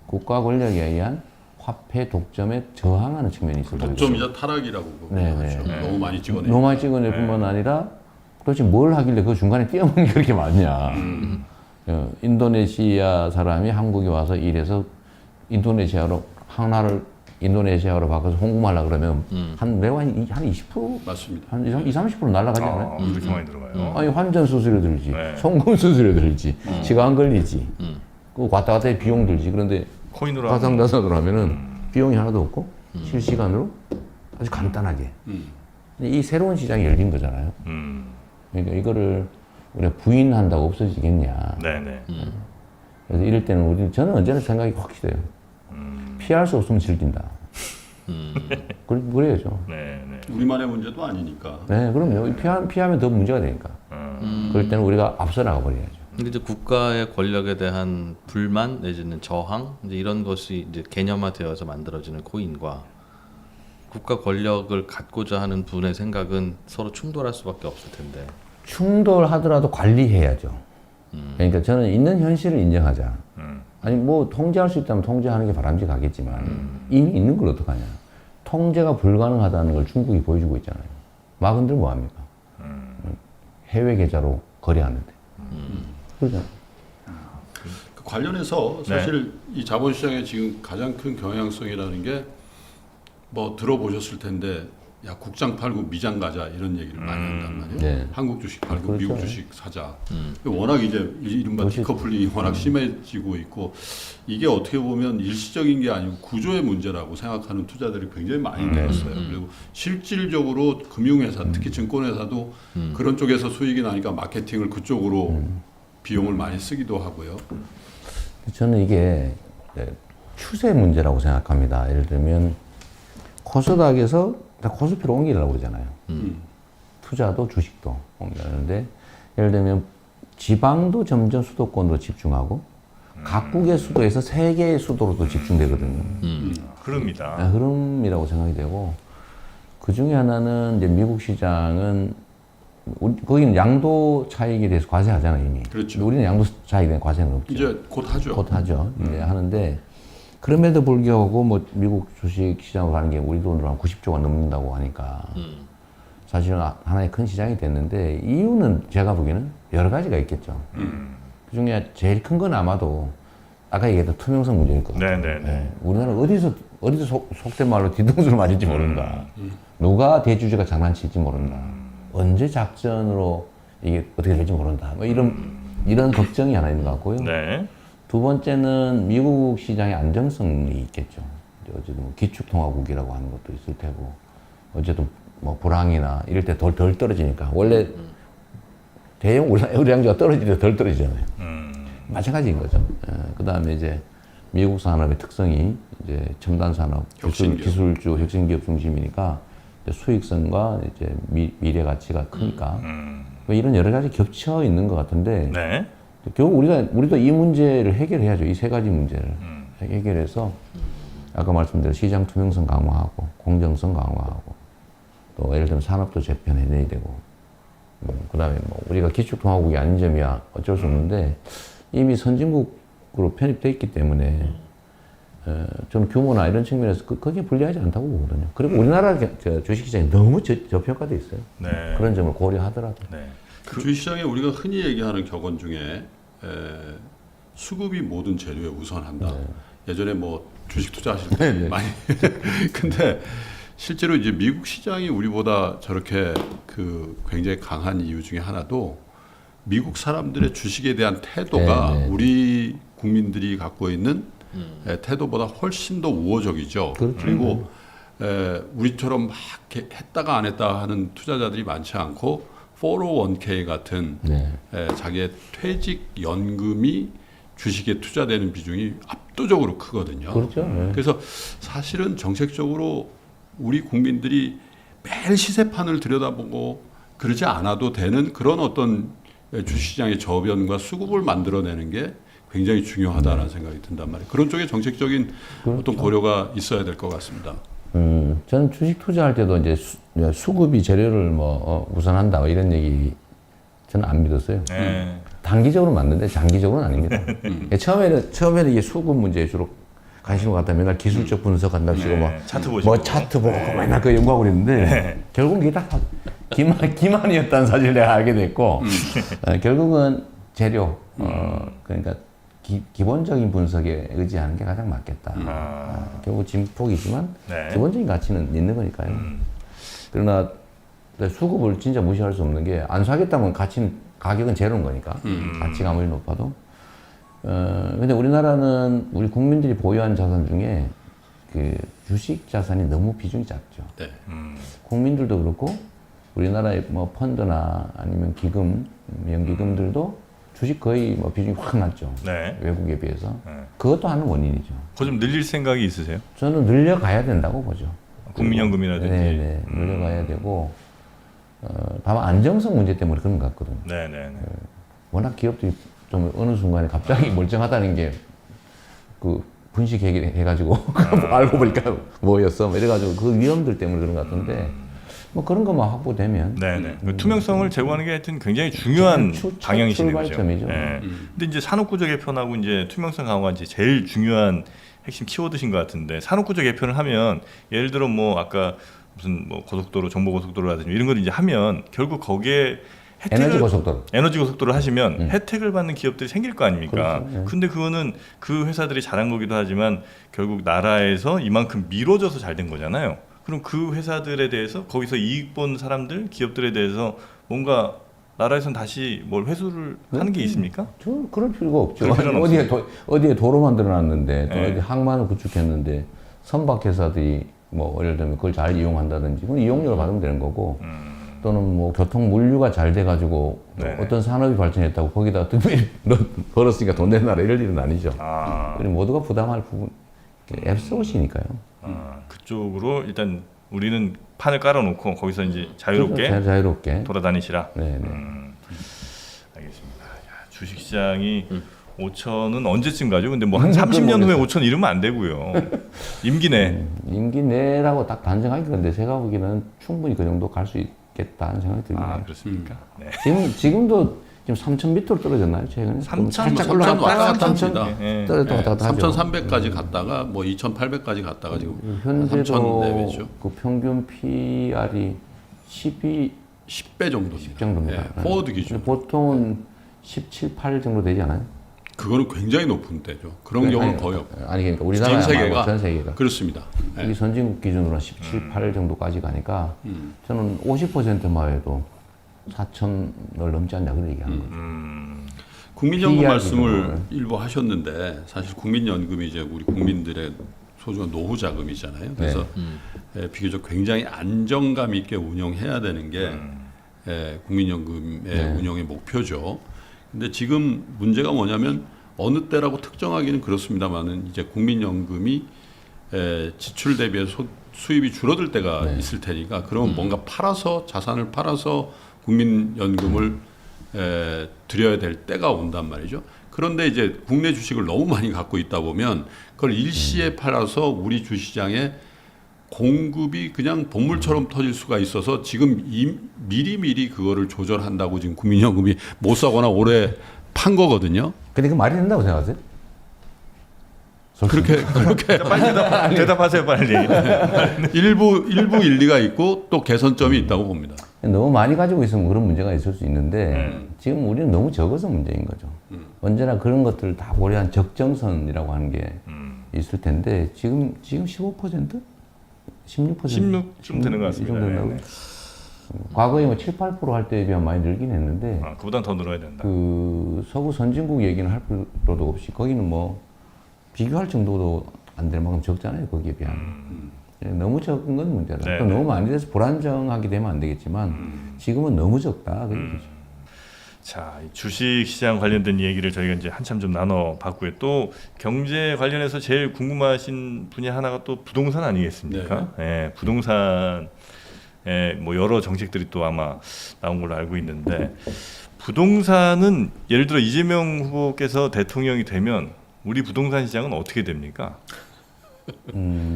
국가 권력에 의한 화폐 독점에 저항하는 측면이 있어요. 독점이자 타락이라고 네네. 하죠. 너무 많이 찍어내. 너무 많이 찍어낼 뿐만 아니라 도대체 뭘 하길래 그 중간에 뛰어먹는 게 그렇게 많냐. 인도네시아 사람이 한국에 와서 일해서 인도네시아로 하나를 인도네시아로 바꿔서 홍보하려고 그러면 매우 한 20%? 맞습니다. 한 20, 30% 날아가지 않아요? 그렇게 많이 들어가요. 아니 환전 수수료 들지, 네. 송금 수수료 들지, 시간 걸리지, 그 왔다 갔다 비용 들지. 그런데 코인으로 가상자산으로 하면은 비용이 하나도 없고 실시간으로 아주 간단하게. 근데 이 새로운 시장이 열린 거잖아요. 그러니까 이거를 우리가 부인한다고 없어지겠냐. 네네. 그래서 이럴 때는 저는 언제나 생각이 확실해요. 피할 수 없으면 즐긴다. 그래야죠. 네네. 우리만의 문제도 아니니까. 네, 그럼요. 피하면 더 문제가 되니까. 그럴 때는 우리가 앞서 나가 버려야죠. 근데 이제 국가의 권력에 대한 불만 내지는 저항 이제 이런 것이 이제 개념화되어서 만들어지는 코인과 국가 권력을 갖고자 하는 분의 생각은 서로 충돌할 수밖에 없을 텐데. 충돌하더라도 관리해야죠. 그러니까 저는 있는 현실을 인정하자. 아니 뭐 통제할 수 있다면 통제하는 게 바람직하겠지만 이미 있는 걸 어떡하냐. 통제가 불가능하다는 걸 중국이 보여주고 있잖아요. 막은들 뭐합니까? 해외 계좌로 거래하는데. 그러잖아요. 그 관련해서 사실 이 자본시장의 지금 가장 큰 경향성이라는 게 뭐 들어보셨을 텐데 야 국장 팔고 미장 가자 이런 얘기를 많이 한단 말이에요. 네. 한국 주식 팔고 그렇죠. 미국 주식 사자. 워낙 이제 이른바 디커플링이 워낙 심해지고 있고 이게 어떻게 보면 일시적인 게 아니고 구조의 문제라고 생각하는 투자들이 굉장히 많이 늘었어요. 그리고 실질적으로 금융회사 특히 증권회사도 그런 쪽에서 수익이 나니까 마케팅을 그쪽으로 비용을 많이 쓰기도 하고요. 저는 이게 추세 문제라고 생각합니다. 예를 들면 코스닥에서 다 코스피로 옮기려고 그러잖아요. 투자도 주식도 옮기는데 예를 들면 지방도 점점 수도권으로 집중하고 각국의 수도에서 세계의 수도로도 집중되거든요. 그럽니다. 흐름이라고 생각이 되고 그 중에 하나는 이제 미국 시장은 거기는 양도 차익에 대해서 과세하잖아요 이미. 그렇죠. 근데 우리는 양도 차익에 대한 과세는 없죠. 이제 곧 하죠. 곧 하죠. 이제 하는데 그럼에도 불구하고 뭐 미국 주식 시장으로 가는 게 우리 돈으로 한 90조가 넘는다고 하니까 사실은 하나의 큰 시장이 됐는데 이유는 제가 보기에는 여러 가지가 있겠죠. 그 중에 제일 큰 건 아마도 아까 얘기했던 투명성 문제일 것 같아요. 네네네. 우리나라 어디서 속된 말로 뒤통수를 맞을지 모른다. 누가 대주주가 장난칠지 모른다. 언제 작전으로 이게 어떻게 될지 모른다. 뭐 이런 걱정이 하나 있는 것 같고요. 네. 두 번째는 미국 시장의 안정성이 있겠죠. 어쨌든 뭐 기축통화국이라고 하는 것도 있을 테고, 어쨌든 뭐 불황이나 이럴 때 덜 떨어지니까 원래 대형 우량주가 떨어질 때 덜 떨어지잖아요. 마찬가지인 거죠. 그 다음에 이제 미국 산업의 특성이 이제 첨단 산업, 기술주, 혁신기업 중심이니까 이제 수익성과 이제 미래 가치가 크니까 뭐 이런 여러 가지 겹쳐 있는 것 같은데 네. 결국 우리도 이 문제를 해결해야죠. 이 세 가지 문제를 해결해서 아까 말씀드린 시장 투명성 강화하고 공정성 강화하고 또 예를 들면 산업도 재편해내야 되고 그다음에 뭐 우리가 기축통화국이 아닌 점이야 어쩔 수 없는데 이미 선진국으로 편입돼 있기 때문에 좀 규모나 이런 측면에서 그게 불리하지 않다고 보거든요. 그리고 우리나라 주식시장이 너무 저평가돼 있어요. 네. 그런 점을 고려하더라도. 네. 주식시장에 우리가 흔히 얘기하는 격언 중에 수급이 모든 재료에 우선한다. 예전에 뭐 주식 투자하실 때 많이 근데 실제로 이제 미국 시장이 우리보다 저렇게 그 굉장히 강한 이유 중에 하나도 미국 사람들의 주식에 대한 태도가 우리 국민들이 갖고 있는 태도보다 훨씬 더 우호적이죠. 그렇죠. 그리고 우리처럼 막 했다가 안 했다 하는 투자자들이 많지 않고 401k 같은 자기의 퇴직 연금이 주식에 투자되는 비중이 압도적으로 크거든요. 그렇죠. 그래서 사실은 정책적으로 우리 국민들이 매일 시세판을 들여다보고 그러지 않아도 되는 그런 어떤 주식시장의 저변과 수급을 만들어내는 게 굉장히 중요하다는 생각이 든단 말이에요. 그런 쪽에 정책적인 어떤 고려가 있어야 될 것 같습니다. 저는 주식 투자할 때도 이제 수급이 재료를 우선한다 뭐 이런 얘기 저는 안 믿었어요. 단기적으로 맞는데 장기적으로는 아닙니다. 처음에는 이게 수급 문제에 주로 관심을 갖다 맨날 기술적 분석한다고 시고 차트 보시고 뭐 차트 보고 맨날 그 연구하고 그랬는데 결국은 이게 다 기만이었다는 사실을 내가 알게 됐고 결국은 재료 그러니까 기본적인 분석에 의지하는 게 가장 맞겠다. 결국 진폭이지만 기본적인 가치는 있는 거니까요. 그러나 수급을 진짜 무시할 수 없는 게 안 사겠다면 가격은 제로인 거니까 가치가 아무리 높아도. 근데 우리나라는 우리 국민들이 보유한 자산 중에 그 주식 자산이 너무 비중이 작죠. 네. 국민들도 그렇고 우리나라의 뭐 펀드나 아니면 기금, 연기금들도 주식 거의 뭐 비중이 확 낮죠. 외국에 비해서. 그것도 하는 원인이죠. 그거 좀 늘릴 생각이 있으세요? 저는 늘려가야 된다고 보죠. 국민연금이라든지. 네, 늘려가야 되고 다만 안정성 문제 때문에 그런 것 같거든요. 워낙 기업들이 좀 어느 순간에 갑자기 멀쩡하다는 게 그 분식해가지고 알고 보니까 뭐였어 뭐 이래가지고 그 위험들 때문에 그런 것 같은데 뭐 그런 것만 확보되면 그 투명성을 제고하는 게 하여튼 굉장히 중요한 방향이시네요. 출발점이죠. 근데 이제 산업구조 개편하고 이제 투명성 강화가 이제 제일 중요한 핵심 키워드신 것 같은데 산업구조 개편을 하면 예를 들어 뭐 아까 무슨 뭐 고속도로, 정보고속도로라든지 이런 걸 이제 하면 결국 거기에 에너지 고속도로 하시면 혜택을 받는 기업들이 생길 거 아닙니까? 그렇죠. 근데 그거는 그 회사들이 잘한 거기도 하지만 결국 나라에서 이만큼 미뤄져서 잘 된 거잖아요. 그럼 그 회사들에 대해서 거기서 이익 본 사람들, 기업들에 대해서 뭔가 나라에서는 다시 뭘 회수를 하는 게 있습니까? 저 그럴 필요가 없죠. 그럴 필요는 어디에 도로 만들어놨는데 또 네. 어디 항만을 구축했는데 선박회사들이 뭐 예를 들면 그걸 잘 이용한다든지 그건 이용료를 받으면 되는 거고 또는 뭐 교통 물류가 잘 돼가지고 네. 어떤 산업이 발전했다고 거기다 벌었으니까 돈 내놔라 이럴 일은 아니죠. 그리고 모두가 부담할 부분 앱스옷이니까요. 그쪽으로 일단 우리는 판을 깔아놓고 거기서 이제 자유롭게 자유롭게 돌아다니시라. 네네. 알겠습니다. 야, 주식시장이 5천은 언제쯤 가죠? 근데 뭐 한 30년 후에 5천 이러면 안 되고요. 임기 내. 임기 내라고 딱 단정하기 그런데 제가 보기에는 충분히 그 정도 갈 수 있겠다는 생각이 듭니다. 그렇습니까? 네. 지금도 지금 3,000m로 떨어졌나요? 최근에? 3,000 살짝 왔다 올라갔다가 갔다 3,000 합니다. 떨어졌다 왔다 갔다 하죠. 3,300까지 갔다가 뭐 2,800까지 갔다가 지금 현재도 3,000 내외죠. 그 평균 PR이 10배 정도입니다. 정도입니다. 예, 포워드 기준. 보통은 17, 8 정도 되지 않아요? 그거는 굉장히 높은 때죠. 그런 경우는 거의 없고. 아니 그러니까 우리나라 전 세계가 그렇습니다. 예. 우리 선진국 기준으로 17, 8 정도까지 가니까 저는 50%만 해도 4천을 넘지 않냐 그런 얘기하는 거죠. 국민연금 PER 말씀을 기준으로. 일부 하셨는데 사실 국민연금이 이제 우리 국민들의 소중한 노후 자금이잖아요. 그래서 비교적 굉장히 안정감 있게 운영해야 되는 게 국민연금의 운영의 목표죠. 근데 지금 문제가 뭐냐면 어느 때라고 특정하기는 그렇습니다만은 이제 국민연금이 지출 대비해 수입이 줄어들 때가 있을 테니까 그러면 뭔가 팔아서 자산을 팔아서 국민연금을 드려야 될 때가 온단 말이죠. 그런데 이제 국내 주식을 너무 많이 갖고 있다 보면 그걸 일시에 팔아서 우리 주시장에 공급이 그냥 본물처럼 터질 수가 있어서 지금 미리 그거를 조절한다고 지금 국민연금이 못 사거나 올해 판 거거든요. 근데 그 말이 된다고 생각하세요? 그렇게 빨리 대답하세요 빨리. 일부 일리가 있고 또 개선점이 있다고 봅니다. 너무 많이 가지고 있으면 그런 문제가 있을 수 있는데 지금 우리는 너무 적어서 문제인 거죠. 언제나 그런 것들을 다 고려한 적정선이라고 하는 게 있을 텐데 지금 15%? 16%? 16쯤 되는 것 같습니다. 이 정도 된다고요? 과거에 뭐 7, 8%할 때에 비하면 많이 늘긴 했는데 그보단 더 늘어야 된다. 그 서구 선진국 얘기는 할 필요도 없이 거기는 뭐 비교할 정도도 안 될 만큼 적잖아요. 거기에 비하면. 너무 적은 건 문제다. 네, 또 너무 많이 돼서 불안정하게 되면 안 되겠지만 지금은 너무 적다. 그 얘기죠. 자, 이 주식시장 관련된 얘기를 저희가 이제 한참 좀 나눠봤고요. 또 경제 관련해서 제일 궁금하신 분야 하나가 또 부동산 아니겠습니까? 예, 부동산에 뭐 여러 정책들이 또 아마 나온 걸로 알고 있는데 부동산은 예를 들어 이재명 후보께서 대통령이 되면 우리 부동산 시장은 어떻게 됩니까?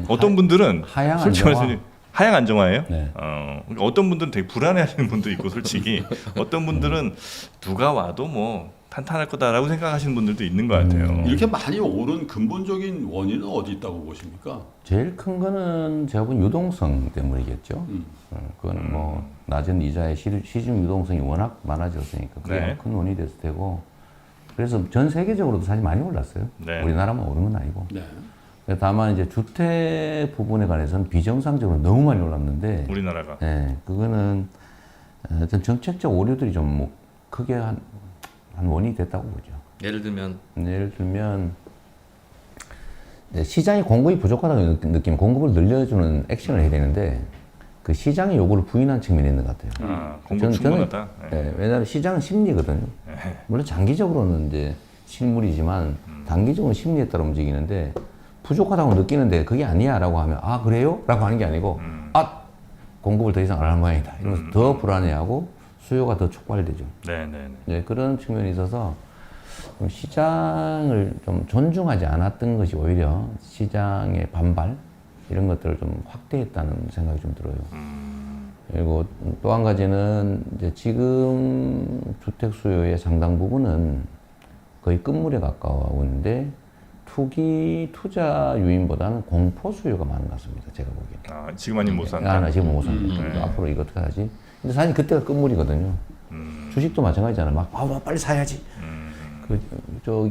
어떤 분들은 하향 솔직히 안정화. 말해서 하향 안정화예요? 네. 그러니까 어떤 분들은 되게 불안해하시는 분도 있고 솔직히 어떤 분들은 누가 와도 뭐 탄탄할 거다라고 생각하시는 분들도 있는 것 같아요. 이렇게 많이 오른 근본적인 원인은 어디 있다고 보십니까? 제일 큰 거는 제가 본 유동성 때문이겠죠. 그거는 뭐 낮은 이자의 시중 유동성이 워낙 많아졌으니까 그게 네. 큰 원인이 됐을 테고 그래서 전 세계적으로도 사실 많이 올랐어요. 네. 우리나라만 오른 건 아니고. 네. 다만 이제 주택 부분에 관해서는 비정상적으로 너무 많이 올랐는데, 우리나라가. 네, 그거는 어떤 정책적 오류들이 좀 뭐 크게 한 원인이 됐다고 보죠. 예를 들면 예를 들면 이제 시장이 공급이 부족하다고 느끼면 공급을 늘려주는 액션을 해야 되는데 그 시장의 요구를 부인한 측면이 있는 것 같아요. 공급 충분하다. 네, 왜냐하면 시장은 심리거든요. 물론 장기적으로는 이제 실물이지만 단기적으로는 심리에 따라 움직이는데 부족하다고 느끼는데 그게 아니야라고 하면 아 그래요? 라고 하는 게 아니고 아 공급을 더 이상 안 하는 모양이다 이러면서 더 불안해하고 수요가 더 촉발되죠. 네네네. 네, 그런 측면이 있어서 시장을 좀 존중하지 않았던 것이 오히려 시장의 반발 이런 것들을 좀 확대했다는 생각이 좀 들어요. 그리고 또 한 가지는 이제 지금 주택 수요의 상당 부분은 거의 끝물에 가까워오는데 투자 유인보다는 공포 수요가 많은 것 같습니다. 제가 보기에는. 지금 아니면 못 산다. 나 지금 못 산다. 앞으로 이거 어떻게 하지? 근데 사실 그때가 끝물이거든요. 주식도 마찬가지잖아요. 막 빨리 사야지. 저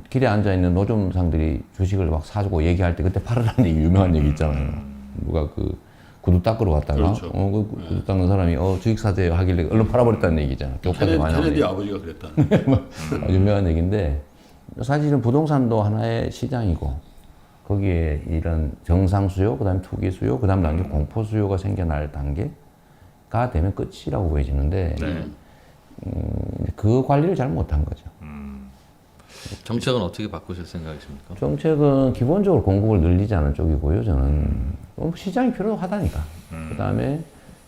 길에 앉아 있는 노점상들이 주식을 막 사주고 얘기할 때 그때 팔으라는 얘기 유명한 얘기 있잖아요. 누가 그 구두 닦으러 갔다가 그렇죠. 그 구두 닦는 사람이 주식 사세요 하길래 얼른 팔아버렸다는 얘기잖아. 케네디 아버지가 그랬다는. 유명한 얘기인데 사실은 부동산도 하나의 시장이고 거기에 이런 정상 수요, 그다음에 투기 수요, 그다음 단계 공포 수요가 생겨날 단계가 되면 끝이라고 보여지는데 그 관리를 잘 못한 거죠. 정책은 어떻게 바꾸실 생각이십니까? 정책은 기본적으로 공급을 늘리지 않은 쪽이고요. 저는 시장이 필요하다니까. 그다음에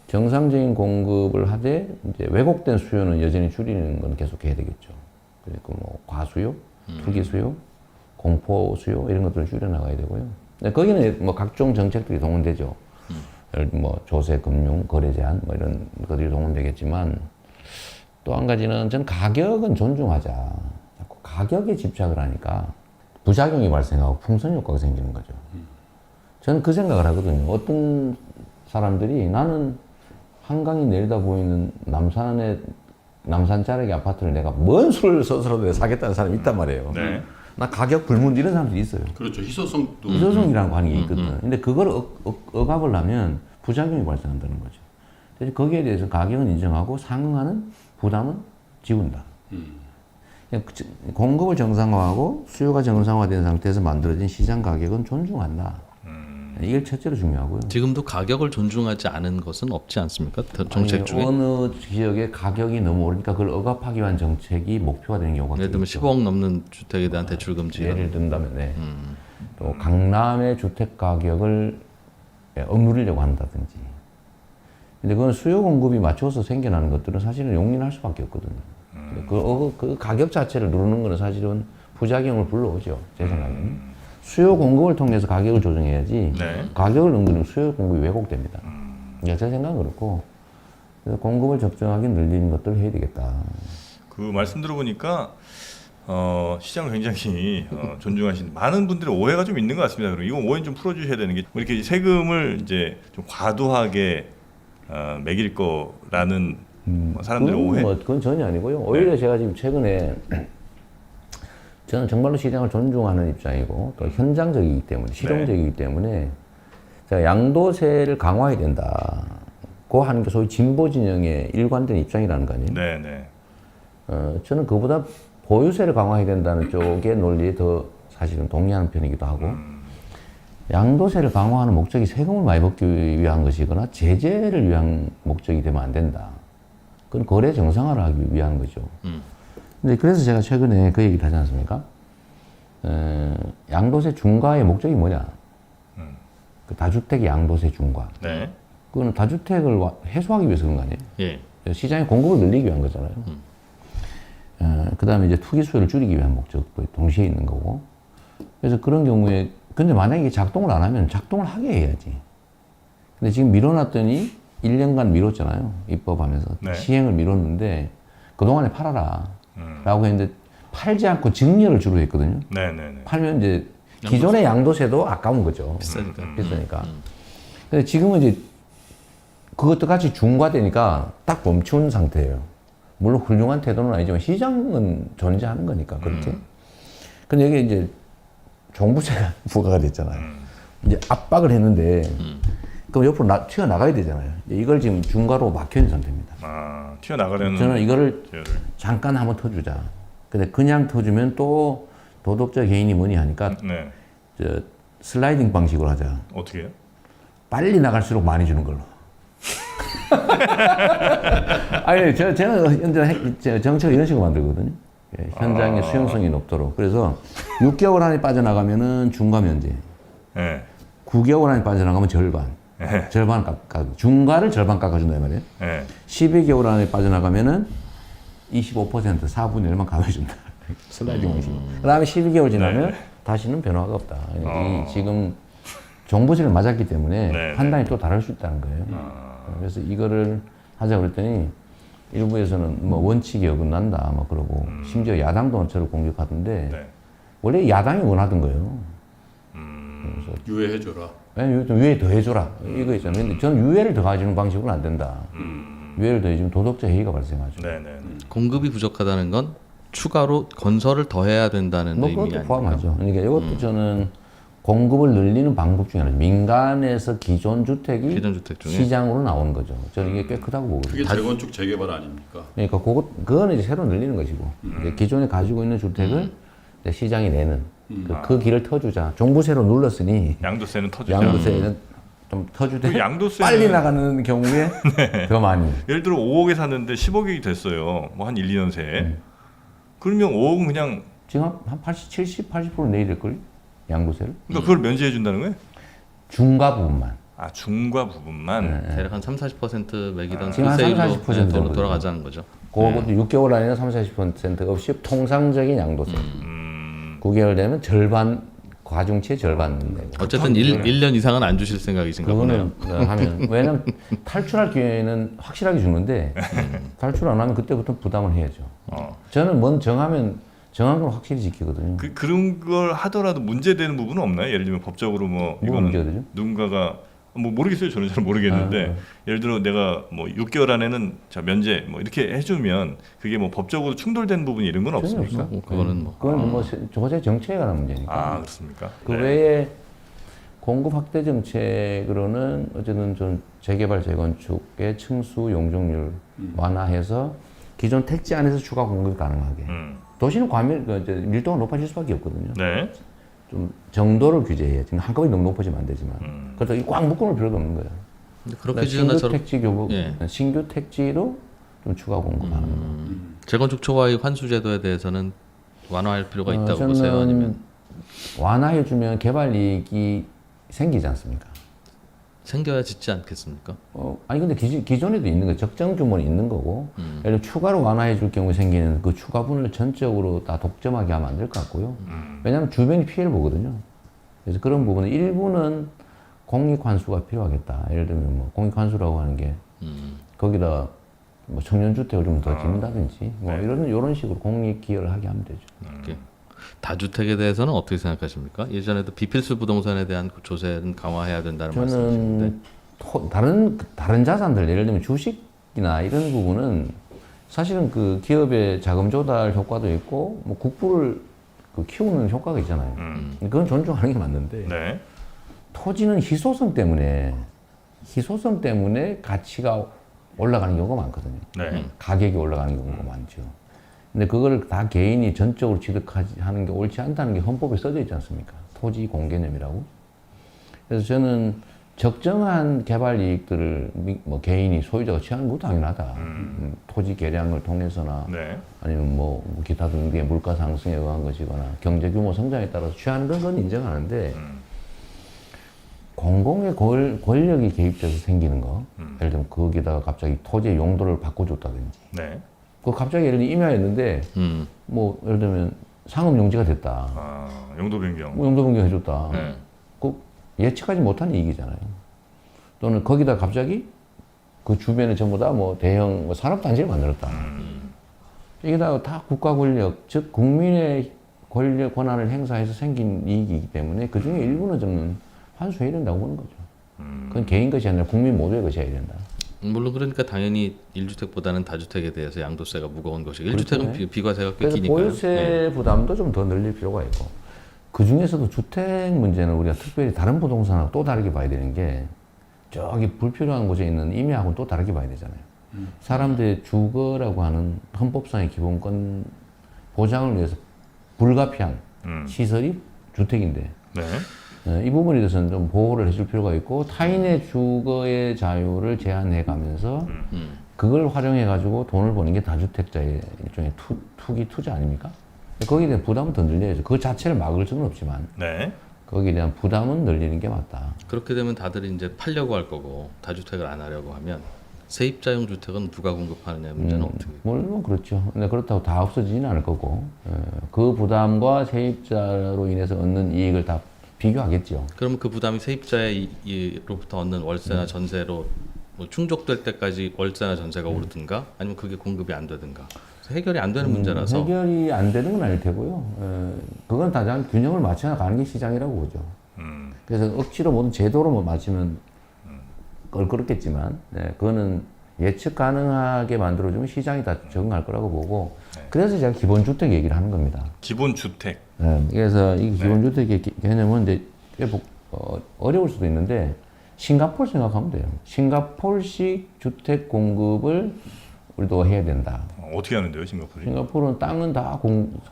정상적인 공급을 하되 이제 왜곡된 수요는 여전히 줄이는 건 계속 해야 되겠죠. 그리고 뭐 과수요, 투기 수요, 공포 수요 이런 것들을 줄여나가야 되고요. 근데 거기는 뭐 각종 정책들이 동원되죠. 예를 들면 뭐 조세, 금융, 거래 제한 뭐 이런 것들이 동원되겠지만 또 한 가지는 전 가격은 존중하자. 자꾸 가격에 집착을 하니까 부작용이 발생하고 풍선 효과가 생기는 거죠. 저는 그 생각을 하거든요. 어떤 사람들이 나는 한강이 내려다 보이는 남산 자락의 아파트를 내가 뭔 수를 써서라도 사겠다는 사람이 있단 말이에요. 네. 나 가격 불문 이런 사람들이 있어요. 그렇죠. 희소성도 희소성이라고 하는 게 있거든. 근데 그걸 억압을 하면 부작용이 발생한다는 거죠. 그래서 거기에 대해서 가격은 인정하고 상응하는 부담은 지운다. 그냥 공급을 정상화하고 수요가 정상화된 상태에서 만들어진 시장 가격은 존중한다. 이게 첫째로 중요하고요. 지금도 가격을 존중하지 않은 것은 없지 않습니까? 정책 중에. 어느 지역의 가격이 너무 오르니까 그걸 억압하기 위한 정책이 목표가 되는 경우가 예를 들면 있죠. 15억 넘는 주택에 대한 대출 금지. 예를 든다면 네. 또 강남의 주택 가격을 억누르려고 한다든지. 근데 그건 수요 공급이 맞춰서 생겨나는 것들은 사실은 용인할 수밖에 없거든요. 근데 그 가격 자체를 누르는 것은 사실은 부작용을 불러오죠. 제 생각에는. 수요 공급을 통해서 가격을 조정해야지 네. 가격을 넘기면 수요 공급이 왜곡됩니다. 제 생각은 그렇고 그래서 공급을 적정하게 늘리는 것들을 해야 되겠다. 그 말씀 들어보니까 시장을 굉장히 존중하시는 많은 분들의 오해가 좀 있는 것 같습니다. 그럼 이건 오해 좀 풀어주셔야 되는 게 이렇게 세금을 이제 좀 과도하게 매길 거라는 사람들의 그건 오해. 그건 전혀 아니고요. 오히려 제가 지금 최근에 저는 정말로 시장을 존중하는 입장이고 또 현장적이기 때문에 실용적이기 때문에 제가 양도세를 강화해야 된다고 하는 게 소위 진보 진영의 일관된 입장이라는 거 아니에요. 네. 저는 그보다 보유세를 강화해야 된다는 쪽의 논리에 더 사실은 동의하는 편이기도 하고 양도세를 강화하는 목적이 세금을 많이 받기 위한 것이거나 제재를 위한 목적이 되면 안 된다. 그건 거래 정상화를 하기 위한 거죠. 근데 그래서 제가 최근에 그 얘기를 하지 않습니까? 양도세 중과의 목적이 뭐냐? 그 다주택 양도세 중과. 네. 그거는 다주택을 해소하기 위해서 그런 거 아니에요? 예. 시장의 공급을 늘리기 위한 거잖아요. 그 다음에 이제 투기 수요를 줄이기 위한 목적도 동시에 있는 거고. 그래서 그런 경우에, 근데 만약에 작동을 안 하면 작동을 하게 해야지. 근데 지금 밀어놨더니 1년간 미뤘잖아요. 입법하면서. 네. 시행을 미뤘는데 그동안에 팔아라. 라고 했는데 팔지 않고 증여를 주로 했거든요. 네. 팔면 이제 기존의 양도세도 아까운 거죠. 비싸니까. 비싸니까. 근데 지금은 이제 그것도 같이 중과되니까 딱 멈춘 상태예요. 물론 훌륭한 태도는 아니지만 시장은 존재하는 거니까 그렇게. 근데 이게 이제 종부세가 부과가 됐잖아요. 이제 압박을 했는데 그럼 옆으로 튀어나가야 되잖아요. 이걸 지금 중과로 막혀있는 상태입니다. 튀어나가려는 저는 이거를 제어를. 잠깐 한번 터주자. 근데 그냥 터주면 또 도덕적 개인이 뭐니 하니까 네. 슬라이딩 방식으로 하자. 어떻게 해요? 빨리 나갈수록 많이 주는 걸로. 아니, 저는 정책을 이런 식으로 만들거든요. 예, 현장의 수용성이 높도록. 그래서 6개월 안에 빠져나가면은 중과 면제. 네. 9개월 안에 빠져나가면 절반. 절반 중과를 절반 깎아준다 이 말이에요. 네. 12개월 안에 빠져나가면은 25% 4분의 1만 감해준다. 슬라이딩 방식. 그 다음에 12개월 지나면 다시는 변화가 없다. 이 지금 종부세를 맞았기 때문에 네. 판단이 또 다를 수 있다는 거예요. 그래서 이거를 하자고 그랬더니 일부에서는 뭐 원칙에 어긋난다 뭐 그러고 심지어 야당도 저를 공격하던데 네. 원래 야당이 원하던 거예요. 유예해줘라. 좀 유예 더 해줘라 이거 있잖아요. 근데 저는 유예를 더 가지는 방식으로는 안 된다. 유예를 더 해주면 도덕적 해이가 발생하죠. 네. 공급이 부족하다는 건 추가로 건설을 더 해야 된다는 뭐 의미 그것도 아닙니까? 포함하죠. 그러니까 이것도 저는 공급을 늘리는 방법 중에 하나죠. 민간에서 기존 주택이 기존 주택 중에? 시장으로 나오는 거죠. 저는 이게 꽤 크다고 보거든요. 그게 재건축 재개발 아닙니까? 그러니까 그거는 이제 새로 늘리는 것이고 이제 기존에 가지고 있는 주택을 이제 시장이 내는 그 길을 터주자. 종부세로 눌렀으니 양도세는 터주자. 양도세는 좀 터주되 그 양도세는- 빨리 나가는 경우에 더 많이. 예를 들어 5억에 샀는데 10억이 됐어요. 뭐 한 1, 2년 새에. 그러면 5억은 그냥 지금 한 80, 70, 80% 내릴 걸 양도세를 그러니까 그걸 면제해 준다는 거예요? 중과 부분만. 중과 부분만. 대략 한 30-40% 매기던 지금 한 세율로 30-40% 대로 돌아가자는 거죠. 그것도 6개월 안에는 30, 40% 없이 통상적인 양도세. 9개월 되면 절반 과중치의 절반 내고. 어쨌든 1년 이상은 안 주실 생각이신가 보네요. 그거는 하면 왜냐면 탈출할 기회는 확실하게 주는데 탈출 안 하면 그때부터 부담을 해야죠. 저는 뭔 정하면 정한 건 확실히 지키거든요. 그런 걸 하더라도 문제되는 부분은 없나요? 예를 들면 법적으로 뭐 뭐가 이거는 문제가 되죠? 누군가가 뭐 모르겠어요. 저는 잘 모르겠는데 예를 들어 내가 뭐 6개월 안에는 자 면제 뭐 이렇게 해주면 그게 뭐 법적으로 충돌된 부분이 이런 건 전혀 없습니까? 없어. 그거는 뭐. 그건 뭐 조세 정책에 관한 문제니까. 아 그렇습니까? 그 네. 외에 공급 확대 정책으로는 어쨌든 좀 재개발 재건축의 층수 용적률 완화해서 기존 택지 안에서 추가 공급이 가능하게. 도시는 과밀 이제 밀도가 높아질 수밖에 없거든요. 네. 좀 정도를 규제해야 지금 한꺼번에 너무 높아지면 안 되지만 그렇다고 꽉 묶어놓을 필요도 없는 거예요. 근데 그렇게 그러니까 지어나 신규 저렇게 택지 교부 예. 신규 택지로 좀 추가 공급하는 거. 재건축 초과이익 환수 제도에 대해서는 완화할 필요가 있다고 저는 보세요? 아니면 완화해주면 개발 이익이 생기지 않습니까? 생겨야 짓지 않겠습니까? 아니 근데 기존에도 있는 거 적정 규모는 있는 거고 예를 들어 추가로 완화해 줄 경우에 생기는 그 추가분을 전적으로 다 독점하게 하면 안 될 것 같고요. 왜냐하면 주변이 피해를 보거든요. 그래서 그런 부분은 일부는 공익 환수가 필요하겠다. 예를 들면 뭐 공익 환수라고 하는 게 거기다 뭐 청년 주택을 좀 더 짓는다든지 뭐 이런 식으로 공익 기여를 하게 하면 되죠. 이렇게. 다주택에 대해서는 어떻게 생각하십니까? 예전에도 비필수 부동산에 대한 그 조세는 강화해야 된다는 말씀이신데 저는 다른 자산들 예를 들면 주식이나 이런 부분은 사실은 그 기업의 자금 조달 효과도 있고 뭐 국부를 그 키우는 효과가 있잖아요. 그건 존중하는 게 맞는데 네. 토지는 희소성 때문에 가치가 올라가는 경우가 많거든요. 네. 가격이 올라가는 경우가 많죠. 근데 그거를 다 개인이 전적으로 취득하는 게 옳지 않다는 게 헌법에 써져 있지 않습니까? 토지 공개념이라고. 그래서 저는 적정한 개발 이익들을 뭐 개인이 소유자가 취하는 것도 당연하다. 토지 개량을 통해서나 네. 아니면 뭐 기타 등등의 물가 상승에 의한 것이거나 경제 규모 성장에 따라서 취하는 건 인정하는데 공공의 권력이 개입돼서 생기는 거. 예를 들면 거기다가 갑자기 토지의 용도를 바꿔줬다든지. 네. 그 갑자기 예를 들면 임야였는데 뭐 예를 들면 상업 용지가 됐다. 아 용도 변경. 뭐 용도 변경 해줬다. 네. 그 예측하지 못한 이익이잖아요. 또는 거기다 갑자기 그 주변에 전부 다 뭐 대형 뭐 산업단지를 만들었다. 이게 다 국가 권력, 즉 국민의 권력 권한을 행사해서 생긴 이익이기 때문에 그 중에 일부는 저는 환수해야 된다고 보는 거죠. 그건 개인 것이 아니라 국민 모두의 것이어야 된다. 물론 그러니까 당연히 1주택보다는 다주택에 대해서 양도세가 무거운 것이고 1주택은 그렇죠. 비과세가 꽤 그래서 끼니까요. 보유세 부담도 좀 더 늘릴 필요가 있고 그 중에서도 주택 문제는 우리가 특별히 다른 부동산하고 또 다르게 봐야 되는 게 저기 불필요한 곳에 있는 임야하고는 또 다르게 봐야 되잖아요. 사람들의 주거라고 하는 헌법상의 기본권 보장을 위해서 불가피한 시설이 주택인데 네. 이 부분에 대해서는 좀 보호를 해줄 필요가 있고 타인의 주거의 자유를 제한해 가면서 그걸 활용해 가지고 돈을 버는 게 다주택자의 일종의 투자 아닙니까? 거기에 대한 부담은 더 늘려야죠. 그 자체를 막을 수는 없지만 네. 거기에 대한 부담은 늘리는 게 맞다. 그렇게 되면 다들 이제 팔려고 할 거고 다주택을 안 하려고 하면 세입자용 주택은 누가 공급하느냐 문제는 어떻게? 물론 그렇죠. 근데 그렇다고 다 없어지지는 않을 거고 그 부담과 세입자로 인해서 얻는 이익을 다 비교하겠죠. 그러면 그 부담이 세입자로부터 얻는 월세나 전세로 뭐 충족될 때까지 월세나 전세가 오르든가 아니면 그게 공급이 안 되든가 해결이 안 되는 문제라서 해결이 안 되는 건 아닐 테고요. 그건 다 균형을 맞춰 나가는 게 시장이라고 보죠. 그래서 억지로 모든 제도로 맞추면 껄끄럽겠지만 그거는 예측 가능하게 만들어주면 시장이 다 적응할 거라고 보고 그래서 제가 기본주택 얘기를 하는 겁니다. 기본 주택. 그래서 이 기본주택의 개념은 이제 꽤 어려울 수도 있는데 싱가포르 생각하면 돼요. 싱가포르식 주택 공급을 우리도 해야 된다. 어떻게 하는데요, 싱가포르? 싱가포르는 땅은 다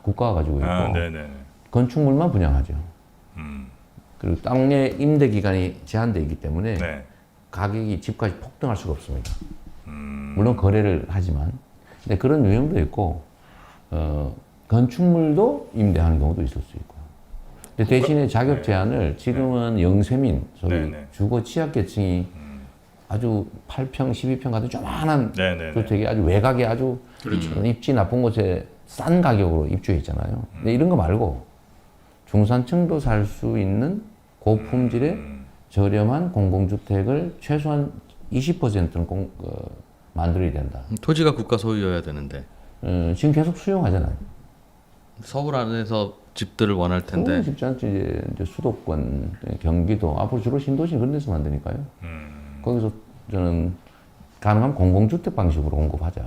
국가가 가지고 있고 아, 네네. 건축물만 분양하죠. 그리고 땅의 임대 기간이 제한되어 있기 때문에 네. 가격이 집값이 폭등할 수가 없습니다. 물론 거래를 하지만, 근데 그런 유형도 있고 건축물도 임대하는 경우도 있을 수 있고. 근데 대신에 자격 제한을 지금은 영세민, 소위 네네. 주거 취약계층이 아주 8평, 12평 같은 조그만한 네네네. 주택이 아주 외곽에 아주 입지 나쁜 곳에 싼 가격으로 입주해 있잖아요. 근데 이런 거 말고 중산층도 살 수 있는 고품질의 저렴한 공공주택을 최소한 20%는 만들어야 된다. 토지가 국가 소유여야 되는데 지금 계속 수용하잖아요. 서울 안에서 집들을 원할 텐데. 그건 쉽지 않지. 이제 수도권, 경기도 앞으로 주로 신도시 그런 데서 만드니까요. 거기서 저는 가능하면 공공주택 방식으로 공급하자.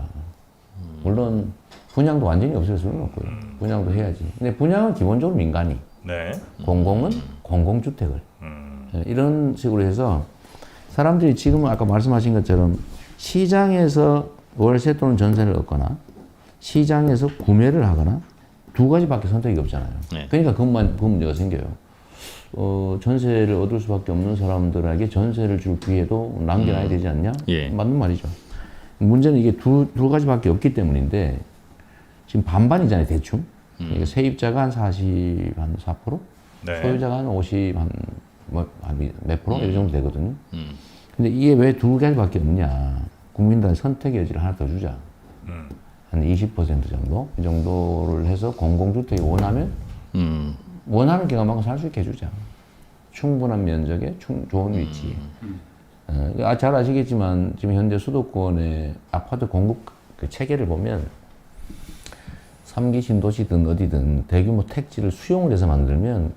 물론 분양도 완전히 없앨 수는 없고요. 분양도 해야지. 근데 분양은 기본적으로 민간이, 네. 공공은 공공주택을. 이런 식으로 해서 사람들이 지금은 아까 말씀하신 것처럼 시장에서 월세 또는 전세를 얻거나 시장에서 구매를 하거나 두 가지밖에 선택이 없잖아요. 네. 그러니까 그 문제가 생겨요. 전세를 얻을 수밖에 없는 사람들에게 전세를 줄 기회도 남겨놔야 되지 않냐? 예. 맞는 말이죠. 문제는 이게 두 가지밖에 없기 때문인데 지금 반반이잖아요, 대충. 그러니까 세입자가 한 44%, 네. 소유자가 한 50, 몇 프로? 이 정도 되거든요. 근데 이게 왜 두 가지밖에 없냐? 국민들한테 선택의 여지를 하나 더 주자. 한 20% 정도? 이 정도를 해서 공공주택이 원하면 원하는 기간만큼 살 수 있게 해주자. 충분한 면적에 좋은 위치에. 잘 아시겠지만 지금 현재 수도권의 아파트 공급 그 체계를 보면 3기 신도시든 어디든 대규모 택지를 수용을 해서 만들면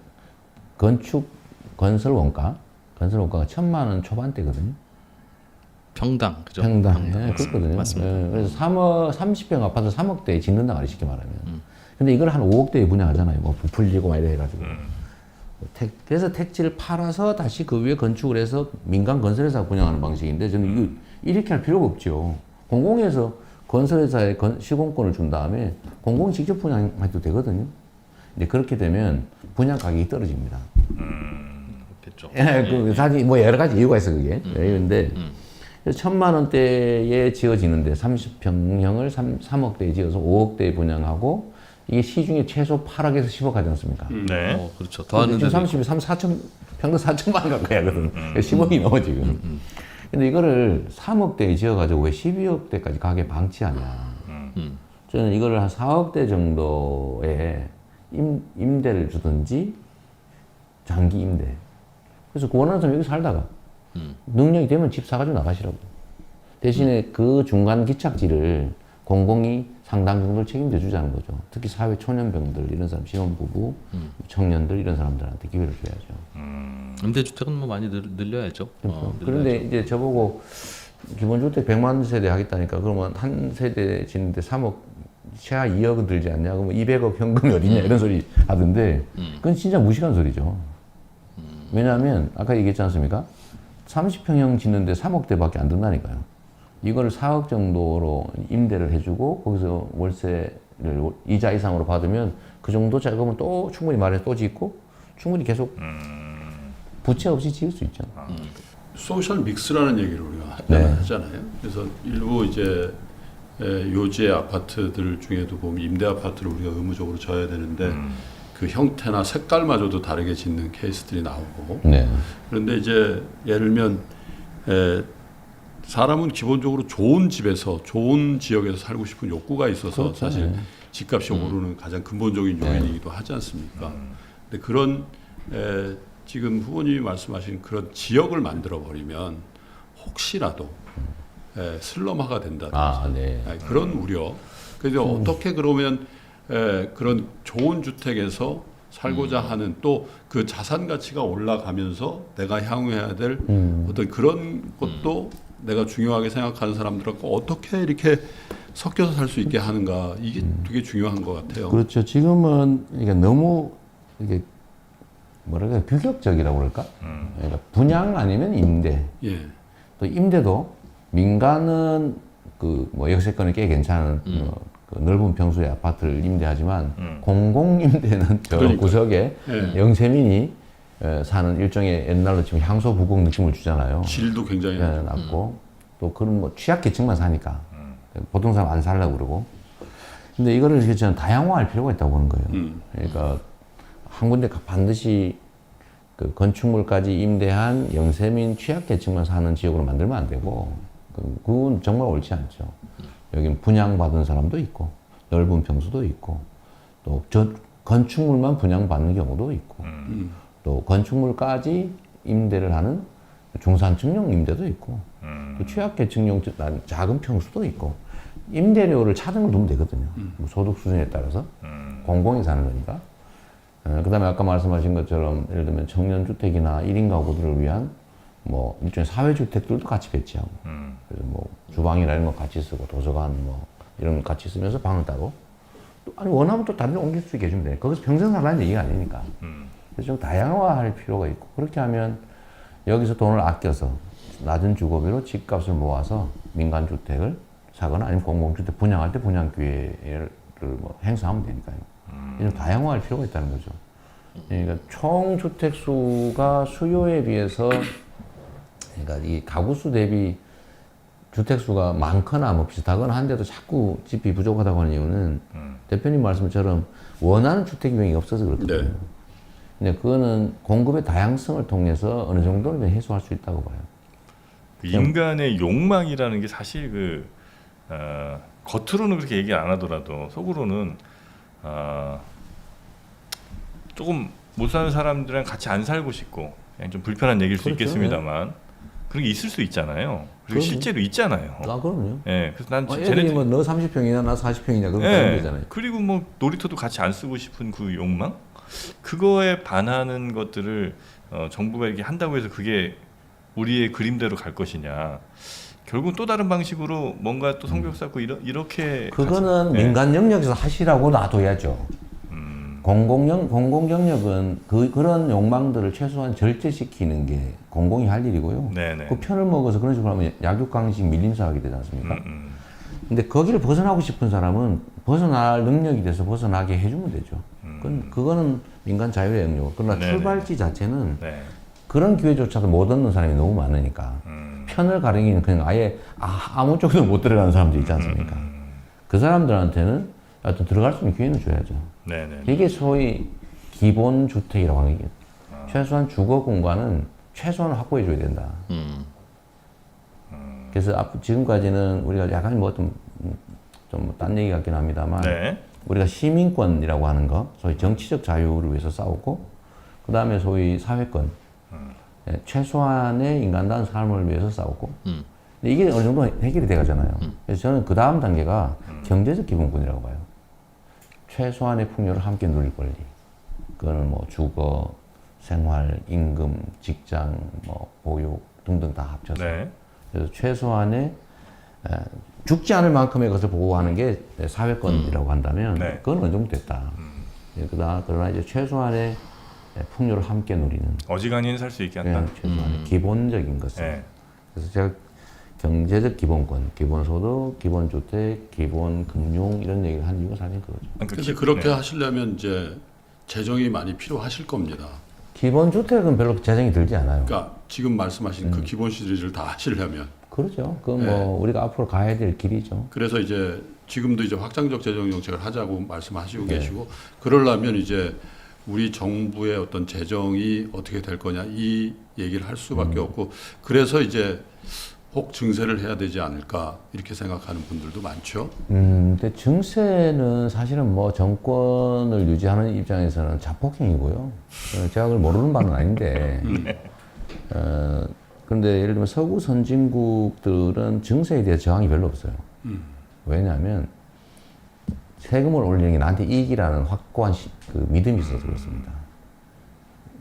건설 원가가 1,000만 원 초반대거든요. 평당, 그죠? 평당. 예, 그렇거든요. 맞습니다. 예, 그래서 30평 아파트 3억대에 짓는다 말이에요, 쉽게 말하면. 근데 이걸 한 5억대에 분양하잖아요. 뭐 부풀리고 막 이래 해가지고. 그래서 택지를 팔아서 다시 그 위에 건축을 해서 민간 건설회사 분양하는 방식인데 저는 이거 이렇게 할 필요가 없죠. 공공에서 건설회사에 시공권을 준 다음에 공공이 직접 분양해도 되거든요. 근데 그렇게 되면 분양 가격이 떨어집니다. 그렇겠죠. 예, 그 사실 뭐 여러 가지 이유가 있어 그게. 그런데 1,000만 원대에 지어지는데 30평형을 3억대에 지어서 5억대에 분양하고 이게 시중에 최소 8억에서 10억 하지 않습니까? 네. 그렇죠. 더 하는 지금 데도 30이 4천 평균 4천만 원 가까이 하거든. 10억이 넘어 지금. 근데 이거를 3억대에 지어가지고 왜 12억대까지 가게 방치하냐? 저는 이거를 한 4억대 정도에 임대를 주든지 장기 임대. 그래서 원하는 사람 여기 살다가 능력이 되면 집 사가지고 나가시라고. 대신에 그 중간 기착지를 공공이 상당 정도를 책임져 주자는 거죠. 특히 사회 초년병들 이런 사람, 신혼부부, 청년들 이런 사람들한테 기회를 줘야죠. 임대주택은 뭐 많이 늘려야죠. 그런데 이제 저보고 기본주택 100만 세대 하겠다니까 그러면 한 세대 짓는데 3억 최하 2억은 들지 않냐? 그러면 200억 현금이 어디냐? 이런 소리 하던데 그건 진짜 무식한 소리죠. 왜냐하면 아까 얘기했지 않습니까? 30평형 짓는데 3억대밖에 안 든다니까요. 이걸 4억 정도로 임대를 해주고 거기서 월세를 이자 이상으로 받으면 그 정도 자금은 또 충분히 마련해서 또 짓고 충분히 계속 부채 없이 지을 수 있죠. 소셜 믹스라는 얘기를 우리가 네. 하잖아요. 그래서 일부 이제 요지의 아파트들 중에도 보면 임대 아파트를 우리가 의무적으로 져야 되는데 그 형태나 색깔마저도 다르게 짓는 케이스들이 나오고. 네. 그런데 이제 예를 들면 사람은 기본적으로 좋은 집에서 좋은 지역에서 살고 싶은 욕구가 있어서 그렇죠. 사실 네. 집값이 오르는 가장 근본적인 요인이기도 하지 않습니까? 근데 그런 지금 후보님이 말씀하신 그런 지역을 만들어 버리면 혹시라도 슬럼화가 된다든지 네. 그런 우려. 그래서 어떻게 그러면 그런 좋은 주택에서 살고자 하는 또 그 자산 가치가 올라가면서 내가 향유해야 될 어떤 그런 것도 내가 중요하게 생각하는 사람들하고 어떻게 이렇게 섞여서 살 수 있게 하는가 이게 되게 중요한 것 같아요. 그렇죠. 지금은 이게 너무 이게 뭐랄까 규격적이라고 그럴까? 그러니까 분양 아니면 임대. 예. 또 임대도 민간은 그 뭐 역세권이 꽤 괜찮은 그 넓은 평수의 아파트를 임대하지만 공공 임대는 저 그러니까요. 구석에 예. 영세민이 사는 일종의 옛날로 치면 향소 부곡 느낌을 주잖아요. 질도 굉장히 예, 낮고 또 그런 뭐 취약계층만 사니까 보통 사람 안 살려고 그러고. 근데 이거를 이렇게 저는 다양화할 필요가 있다고 보는 거예요. 그러니까 한 군데 반드시 그 건축물까지 임대한 영세민 취약계층만 사는 지역으로 만들면 안 되고 그건 정말 옳지 않죠. 여긴 분양받은 사람도 있고 넓은 평수도 있고 또 건축물만 분양받는 경우도 있고 또 건축물까지 임대를 하는 중산층용 임대도 있고 또 취약계층용 작은 평수도 있고 임대료를 차등을 두면 되거든요. 뭐 소득 수준에 따라서 공공이 사는 거니까 그다음에 아까 말씀하신 것처럼 예를 들면 청년주택이나 1인 가구들을 위한 뭐 일종의 사회주택들도 같이 배치하고 그래서 뭐 주방이나 이런 거 같이 쓰고 도서관 뭐 이런 거 같이 쓰면서 방을 따고 또 아니 원하면 또 다른 데 옮길 수 있게 해주면 돼. 거기서 평생 살라는 얘기가 아니니까. 그래서 좀 다양화할 필요가 있고 그렇게 하면 여기서 돈을 아껴서 낮은 주거비로 집값을 모아서 민간주택을 사거나 아니면 공공주택 분양할 때 분양 기회를 뭐 행사하면 되니까요. 좀 다양화할 필요가 있다는 거죠. 그러니까 총 주택 수가 수요에 비해서 그러니까 이 가구 수 대비 주택 수가 많거나 뭐 비슷하거나 한데도 자꾸 집이 부족하다고 하는 이유는 대표님 말씀처럼 원하는 주택 유형이 없어서 그렇거든요. 네. 근데 그거는 공급의 다양성을 통해서 어느 정도는 해소할 수 있다고 봐요. 그 인간의 욕망이라는 게 사실 겉으로는 그렇게 얘기 안 하더라도 속으로는 조금 못 사는 사람들이랑 같이 안 살고 싶고 그냥 좀 불편한 얘기일 수 그렇죠. 있겠습니다만 그런 게 있을 수 있잖아요. 그리고 그럼요. 실제로 있잖아요. 아, 그럼요. 예, 그래서 난 애들이 뭐 너 30평이냐 나 40평이냐 그런 거 다른 거잖아요. 그리고 뭐 놀이터도 같이 안 쓰고 싶은 그 욕망 그거에 반하는 것들을 정부가 이렇게 한다고 해서 그게 우리의 그림대로 갈 것이냐 결국 또 다른 방식으로 뭔가 또 성벽 쌓고 이렇게 그거는 예. 민간 영역에서 하시라고 놔둬야죠. 공공 영역은 그런 욕망들을 최소한 절제시키는 게 공공이 할 일이고요. 네네. 그 편을 먹어서 그런 식으로 하면 약육강식 밀림사하게 되지 않습니까? 근데 거기를 벗어나고 싶은 사람은 벗어날 능력이 돼서 벗어나게 해주면 되죠. 그거는 민간 자율의 영역. 그러나 네네. 출발지 자체는 네. 그런 기회조차도 못 얻는 사람이 너무 많으니까 편을 가리기는 그냥 아예 아무 쪽에도 못 들어가는 사람들 있지 않습니까? 그 사람들한테는 하여튼 들어갈 수 있는 기회는 줘야죠. 네네. 이게 소위 기본 주택이라고 하는 게 최소한 주거 공간은 최소한 확보해 줘야 된다. 그래서 지금까지는 우리가 약간 뭐 좀 딴 얘기 같긴 합니다만 네. 우리가 시민권이라고 하는 거, 소위 정치적 자유를 위해서 싸우고 그 다음에 소위 사회권, 최소한의 인간다운 삶을 위해서 싸우고 근데 이게 어느 정도 해결이 돼가잖아요. 그래서 저는 그 다음 단계가 경제적 기본권이라고 봐요. 최소한의 풍요를 함께 누릴 권리. 그거는 뭐 주거, 생활, 임금, 직장, 뭐 보육 등등 다 합쳐서. 네. 그래서 최소한의 죽지 않을 만큼의 것을 보호하는 게 사회권이라고 한다면 네. 그건 어느 정도 됐다. 그러나 이제 최소한의 풍요를 함께 누리는 어지간히는 살 수 있게 한다. 최소한의 기본적인 것을. 네. 그래서 제가 경제적 기본권, 기본소득, 기본주택, 기본금융 이런 얘기를 한 이유가 사실 그거죠. 근데 그렇게 하시려면 이제 재정이 많이 필요하실 겁니다. 기본주택은 별로 재정이 들지 않아요. 그러니까 지금 말씀하신 그 기본 시리즈를 다 하시려면 그렇죠. 그건 뭐 우리가 앞으로 가야 될 길이죠. 그래서 이제 지금도 이제 확장적 재정 정책을 하자고 말씀하시고 계시고 그러려면 이제 우리 정부의 어떤 재정이 어떻게 될 거냐 이 얘기를 할 수밖에 없고 그래서 이제 혹 증세를 해야 되지 않을까 이렇게 생각하는 분들도 많죠. 근데 증세는 사실은 뭐 정권을 유지하는 입장에서는 자폭행이고요. 제가 그걸 모르는 바는 아닌데. 그런데 예를 들면 서구 선진국들은 증세에 대해 저항이 별로 없어요. 왜냐하면 세금을 올리는 게 나한테 이익이라는 확고한 그 믿음이 있어서 그렇습니다.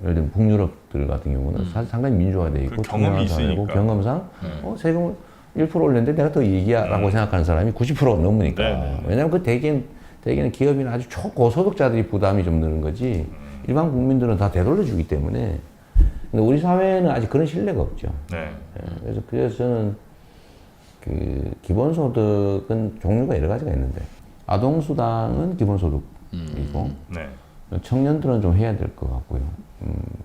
예를 들면 북유럽들 같은 경우는 사실 상당히 민주화되어 있고 경험이 있으니까. 경험상 세금을 1% 올렸는데 내가 더 이익이야라고 생각하는 사람이 90%가 넘으니까. 네네. 왜냐하면 그 대개는 기업이나 아주 초고소득자들이 부담이 좀 느는 거지 일반 국민들은 다 되돌려주기 때문에. 근데 우리 사회는 아직 그런 신뢰가 없죠. 네. 그래서 저는 그 기본소득은 종류가 여러 가지가 있는데 아동수당은 기본소득이고 네. 청년들은 좀 해야 될 것 같고요.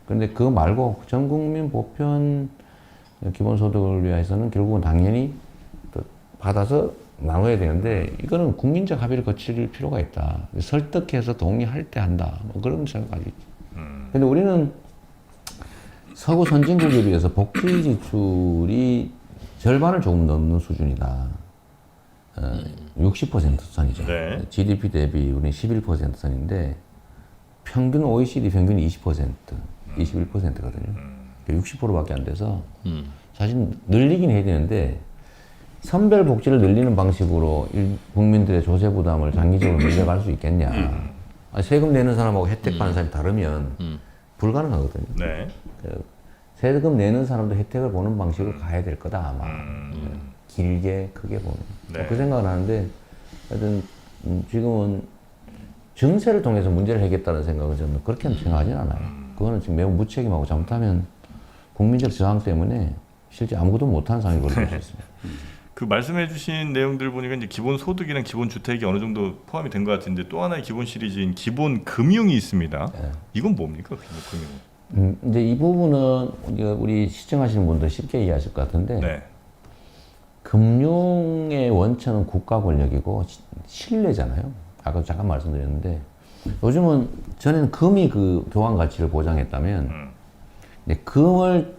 근데 그거 말고 전 국민 보편 기본소득을 위해서는 결국은 당연히 또 받아서 나눠야 되는데 이거는 국민적 합의를 거칠 필요가 있다. 설득해서 동의할 때 한다. 뭐 그런 생각이 있지. 근데 우리는 서구 선진국에 비해서 복지 지출이 절반을 조금 넘는 수준이다. 60% 선이죠. 네. GDP 대비 우리는 11% 선인데 평균 OECD 평균이 20%, 21%거든요. 60%밖에 안 돼서 사실 늘리긴 해야 되는데 선별 복지를 늘리는 방식으로 국민들의 조세 부담을 장기적으로 늘려갈 수 있겠냐. 아니, 세금 내는 사람하고 혜택 받는 사람이 다르면 불가능하거든요. 네. 세금 내는 사람도 혜택을 보는 방식으로 가야 될 거다 아마. 길게 크게 보면. 네. 그 생각을 하는데 하여튼 지금은 증세를 통해서 문제를 해결했다는 생각은 저는 그렇게는 생각하진 않아요. 그거는 지금 매우 무책임하고 잘못하면 국민적 저항 때문에 실제 아무것도 못하는 상황이 벌어질 수 있습니다. 그 말씀해주신 내용들 보니까 이제 기본 소득이랑 기본 주택이 어느 정도 포함이 된 것 같은데 또 하나의 기본 시리즈인 기본 금융이 있습니다. 네. 이건 뭡니까 기본 금융? 이제 이 부분은 우리 시청하시는 분들 쉽게 이해하실 것 같은데 네. 금융의 원천은 국가 권력이고 신뢰잖아요. 아까 잠깐 말씀드렸는데 요즘은 전에는 금이 그 교환 가치를 보장했다면 이제 금을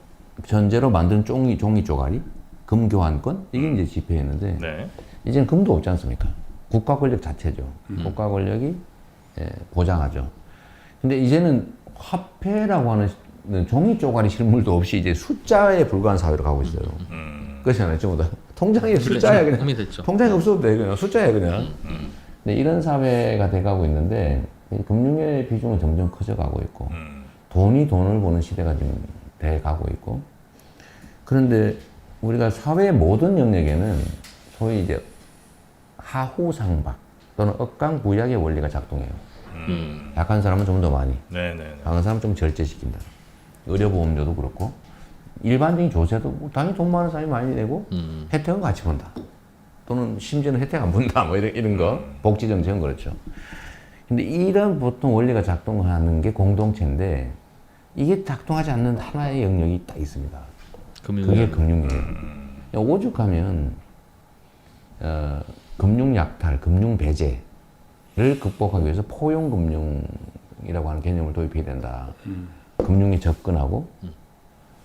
전제로 만든 종이 쪼가리, 금 교환권 이게 이제 지폐였는데 네. 이제는 금도 없지 않습니까? 국가 권력 자체죠. 국가 권력이 보장하죠. 근데 이제는 화폐라고 하는 종이 쪼가리 실물도 없이 이제 숫자에 불과한 사회로 가고 있어요. 그렇잖아요, 전부 다. 통장에 숫자야 그냥. 금이 됐죠. 통장에 없어도 돼 그냥 숫자야 그냥. 근데 이런 사회가 돼가고 있는데 금융의 비중은 점점 커져가고 있고 돈이 돈을 보는 시대가 지금 돼가고 있고 그런데 우리가 사회의 모든 영역에는 소위 이제 하후상박 또는 억강부약의 원리가 작동해요. 약한 사람은 좀 더 많이, 네네. 강한 사람은 좀 절제시킨다. 의료보험료도 그렇고 일반적인 조세도 뭐 당연히 돈 많은 사람이 많이 내고 혜택은 같이 본다. 또는 심지어는 혜택 안 본다. 뭐 이런 거 복지 정책은 그렇죠. 근데 이런 보통 원리가 작동하는 게 공동체인데 이게 작동하지 않는 하나의 영역이 딱 있습니다. 그게 금융이에요. 오죽하면 금융 약탈, 금융 배제를 극복하기 위해서 포용 금융이라고 하는 개념을 도입해야 된다. 금융에 접근하고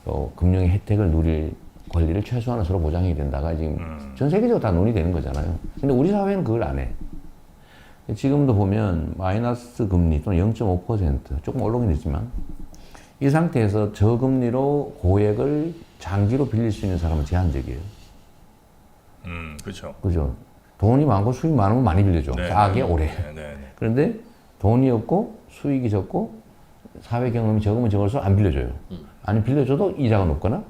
또 금융의 혜택을 누릴 권리를 최소한으로 서로 보장해야 된다가 지금 전 세계적으로 다 논의되는 거잖아요. 근데 우리 사회는 그걸 안 해. 지금도 보면 마이너스 금리 또는 0.5% 조금 올라오긴 했지만 이 상태에서 저금리로 고액을 장기로 빌릴 수 있는 사람은 제한적이에요. 그렇죠. 그죠? 돈이 많고 수익 많으면 많이 빌려줘. 네, 싸게 네, 오래. 네. 그런데 돈이 없고 수익이 적고 사회 경험이 적으면 적을수록 안 빌려줘요. 아니 빌려줘도 이자가 높거나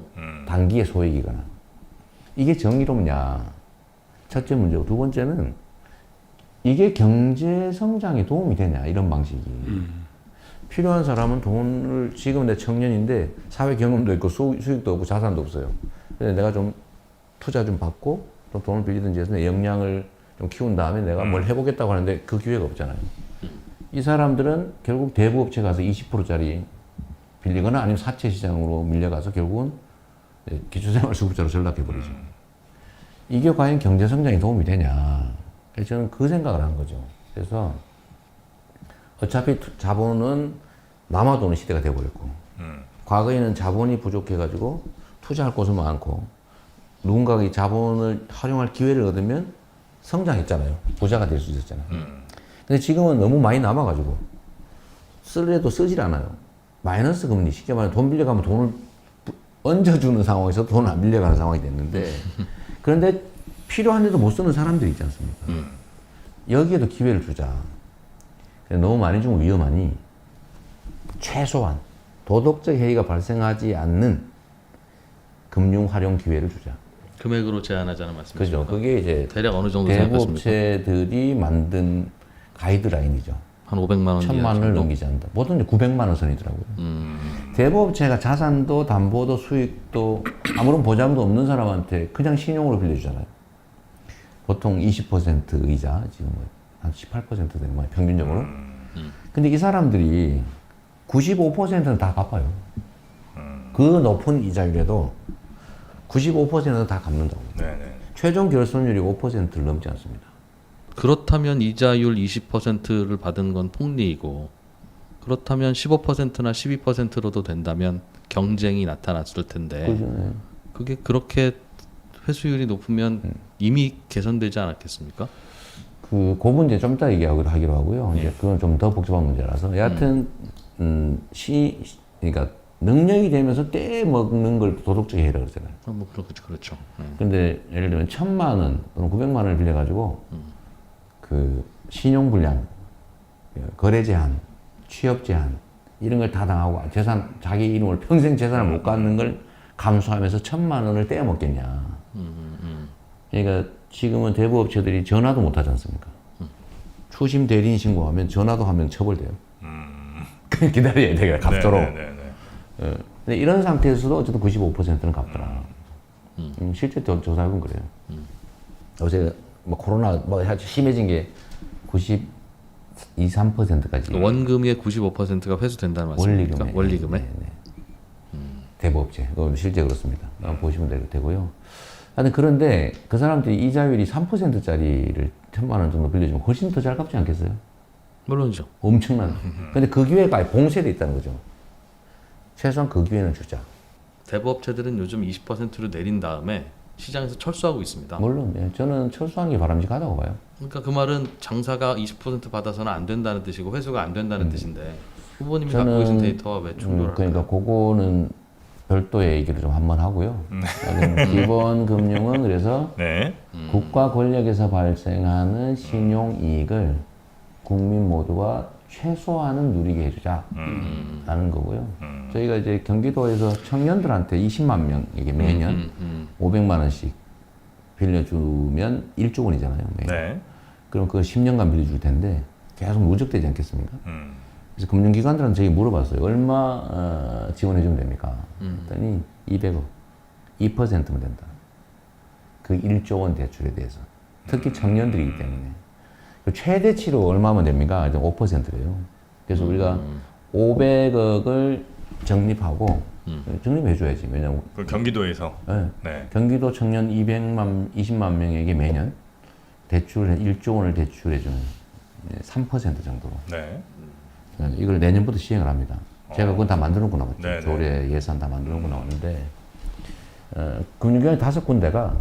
단기의 소액이거나. 이게 정의롭냐? 첫째 문제고 두 번째는 이게 경제 성장에 도움이 되냐? 이런 방식이. 필요한 사람은 돈을 지금 내 청년인데 사회 경험도 있고 수익도 없고 자산도 없어요. 그래서 내가 좀 투자 좀 받고 또 돈을 빌리든지 해서 내 역량을 좀 키운 다음에 내가 뭘 해보겠다고 하는데 그 기회가 없잖아요. 이 사람들은 결국 대부업체 가서 20%짜리 빌리거나 아니면 사채 시장으로 밀려가서 결국은 기초생활수급자로 전락해버리죠. 이게 과연 경제 성장에 도움이 되냐? 그래서 저는 그 생각을 한 거죠. 그래서 어차피 자본은 남아도는 시대가 돼버렸고 과거에는 자본이 부족해가지고 투자할 곳은 많고 누군가가 이 자본을 활용할 기회를 얻으면 성장했잖아요. 부자가 될 수 있었잖아요. 근데 지금은 너무 많이 남아가지고 쓰려도 쓰질 않아요. 마이너스 금리, 쉽게 말하면 돈 빌려가면 돈을 얹어주는 상황에서 돈을 안 빌려가는 상황이 됐는데 그런데 필요한데도 못 쓰는 사람들이 있지 않습니까? 여기에도 기회를 주자. 너무 많이 주면 위험하니 최소한 도덕적 해이가 발생하지 않는 금융 활용 기회를 주자. 금액으로 제한하자는 말씀이죠. 그죠. 그게 이제 대략 어느 정도 생각하십니까? 대부업체들이 만든 가이드라인이죠. 한 500만 원 1,000만 원을 넘기지 않는다. 보통 이제 900만 원 선이더라고요. 대부업체가 자산도 담보도 수익도 아무런 보장도 없는 사람한테 그냥 신용으로 빌려주잖아요. 보통 20% 의자, 지금 한 18% 되는 거예요, 평균적으로. 근데 이 사람들이 95%는 다 갚아요. 그 높은 이자율에도 95%는 다 갚는다고. 네네. 최종 결손율이 5%를 넘지 않습니다. 그렇다면 이자율 20%를 받은 건 폭리이고 그렇다면 15%나 12%로도 된다면 경쟁이 나타났을 텐데 그죠. 네. 그게 그렇게 회수율이 높으면 이미 개선되지 않았겠습니까? 그 문제 좀 이따 얘기하기로 하고요. 이제 그건 좀 더 복잡한 문제라서 여하튼 그러니까 능력이 되면서 떼먹는 걸 도덕적 해이라고 그러잖아요. 뭐 그렇죠. 근데 예를 들면 1,000만 원 또는 900만 원을 빌려가지고 그 신용불량 거래 제한, 취업 제한 이런 걸 다 당하고 재산 자기 이름을 평생 재산을 못 갖는 걸 감수하면서 1,000만 원을 떼어 먹겠냐. 그러니까 지금은 대부업체들이 전화도 못 하지 않습니까? 추심 대리인 신고하면 전화도 하면 처벌돼요. 그냥 기다려야 돼, 갚도록. 근데 이런 상태에서도 어쨌든 95%는 갚더라. 실제 조사해보면 그래요. 요새 뭐 코로나 뭐 심해진 게 92, 3%까지. 원금의 95%가 회수된다는 말씀입니까? 원리금에. 네. 대부업체. 그건 실제 그렇습니다. 보시면 되고요. 하여튼 그런데 그 사람들이 이자율이 3%짜리를 1,000만 원 정도 빌려주면 훨씬 더 잘 갚지 않겠어요? 물론이죠. 엄청난. 근데 그 기회가 봉쇄돼 있다는 거죠. 최소한 그 기회는 주자. 대부업체들은 요즘 20%로 내린 다음에 시장에서 철수하고 있습니다. 물론 저는 철수하는 게 바람직하다고 봐요. 그러니까 그 말은 장사가 20% 받아서는 안 된다는 뜻이고 회수가 안 된다는 뜻인데 후보님이 저는, 갖고 계신 데이터와 왜 충돌할까요? 그러니까 그거는 별도의 얘기를 좀 한번 하고요. 기본 금융은 그래서 네. 국가 권력에서 발생하는 신용 이익을 국민 모두가 최소한은 누리게 해주자라는 거고요. 저희가 이제 경기도에서 청년들한테 20만 명에게 매년 500만 원씩 빌려주면 1조 원이잖아요. 매년. 네. 그럼 그걸 10년간 빌려줄 텐데 계속 누적되지 않겠습니까? 그래서 금융기관들한테 저희 물어봤어요. 얼마 지원해주면 됩니까? 그랬더니 200억, 2%면 된다. 그 1조 원 대출에 대해서. 특히 청년들이기 때문에. 그 최대치로 얼마면 됩니까? 5%래요. 그래서 우리가 500억을 적립하고 적립해줘야지. 왜냐면 그 경기도에서. 네. 네. 경기도 청년 20만 명에게 매년 1조 원을 대출해주는 3% 정도로. 네. 이걸 내년부터 시행을 합니다. 제가 그건 다 만들어 놓고 나왔죠. 네네. 조례 예산 다 만들어 놓고 나왔는데 금융기관 5군데가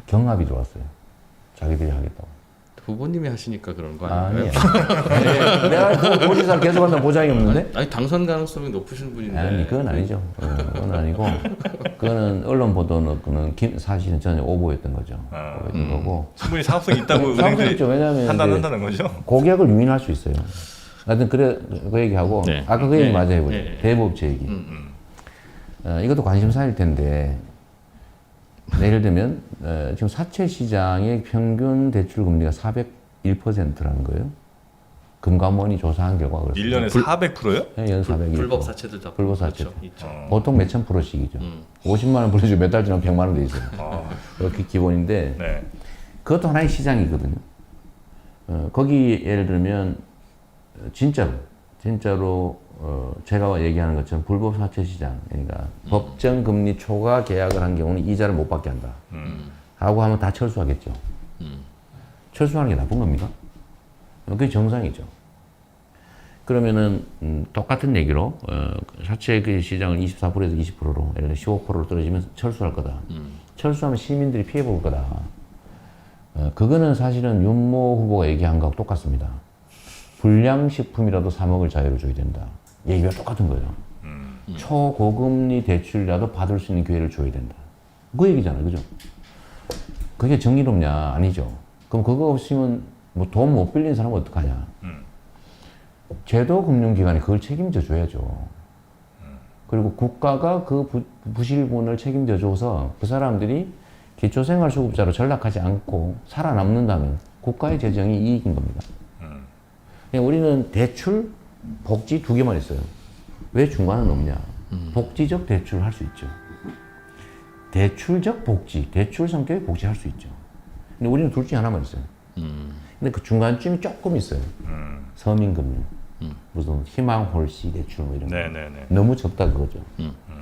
경합이 들어왔어요. 자기들이 하겠다고. 후보님이 하시니까 그런 거 아닌가요? 아니에요. 내가 그 도지사를 계속 한다는 보장이 없는데? 아니 당선 가능성이 높으신 분인데. 아니, 그건 아니죠. 그건 아니고, 그거는 언론 보도는 그는 사실은 전혀 오보였던 거죠. 오보였던 거고. 충분히 사업성이 있다고 사업성이 은행들이 있죠. 왜냐하면 판단한다는 거죠. 고객을 유인할 수 있어요. 하여튼 그래 그 얘기하고 네. 아까 그 얘기 네. 맞아요. 네. 대부업체 얘기. 이것도 관심사일 텐데 예를 들면 지금 사채 시장의 평균 대출 금리가 401%라는 거예요. 금감원이 조사한 결과 그렇습니다. 1년에 400%요? 네, 연 401%. 불법 사채들 다 불법 사채. 그렇죠. 있죠. 보통 몇천 프로씩이죠. 50만 원 불러주고 몇 달 지나면 100만 원 돼 있어요. 그렇게 기본인데 네. 그것도 하나의 시장이거든요. 거기 예를 들면 진짜로 제가 얘기하는 것처럼 불법 사채 시장, 그러니까 법정 금리 초과 계약을 한 경우는 이자를 못 받게 한다. 하고 하면 다 철수하겠죠. 철수하는 게 나쁜 겁니까? 그게 정상이죠. 그러면은 똑같은 얘기로 사채 그 시장을 24%에서 20%로 예를 들어 15%로 떨어지면 철수할 거다. 철수하면 시민들이 피해 볼 거다. 그거는 사실은 윤모 후보가 얘기한 거하고 똑같습니다. 불량식품이라도 3억을 자유로 줘야 된다. 얘기가 똑같은 거예요. 초고금리 대출이라도 받을 수 있는 기회를 줘야 된다. 그 얘기잖아요. 그죠? 그게 정의롭냐? 아니죠. 그럼 그거 없으면 뭐 돈 못 빌린 사람은 어떡하냐? 제도금융기관이 그걸 책임져 줘야죠. 그리고 국가가 그 부실분을 책임져 줘서 그 사람들이 기초생활수급자로 전락하지 않고 살아남는다면 국가의 재정이 이익인 겁니다. 그냥 우리는 대출, 복지 두 개만 있어요. 왜 중간은 없냐? 복지적 대출을 할 수 있죠. 대출적 복지, 대출 성격의 복지 할 수 있죠. 근데 우리는 둘 중에 하나만 있어요. 근데 그 중간쯤이 조금 있어요. 서민금융, 무슨 희망홀씨 대출 뭐 이런 거. 네네네. 너무 적다 그거죠.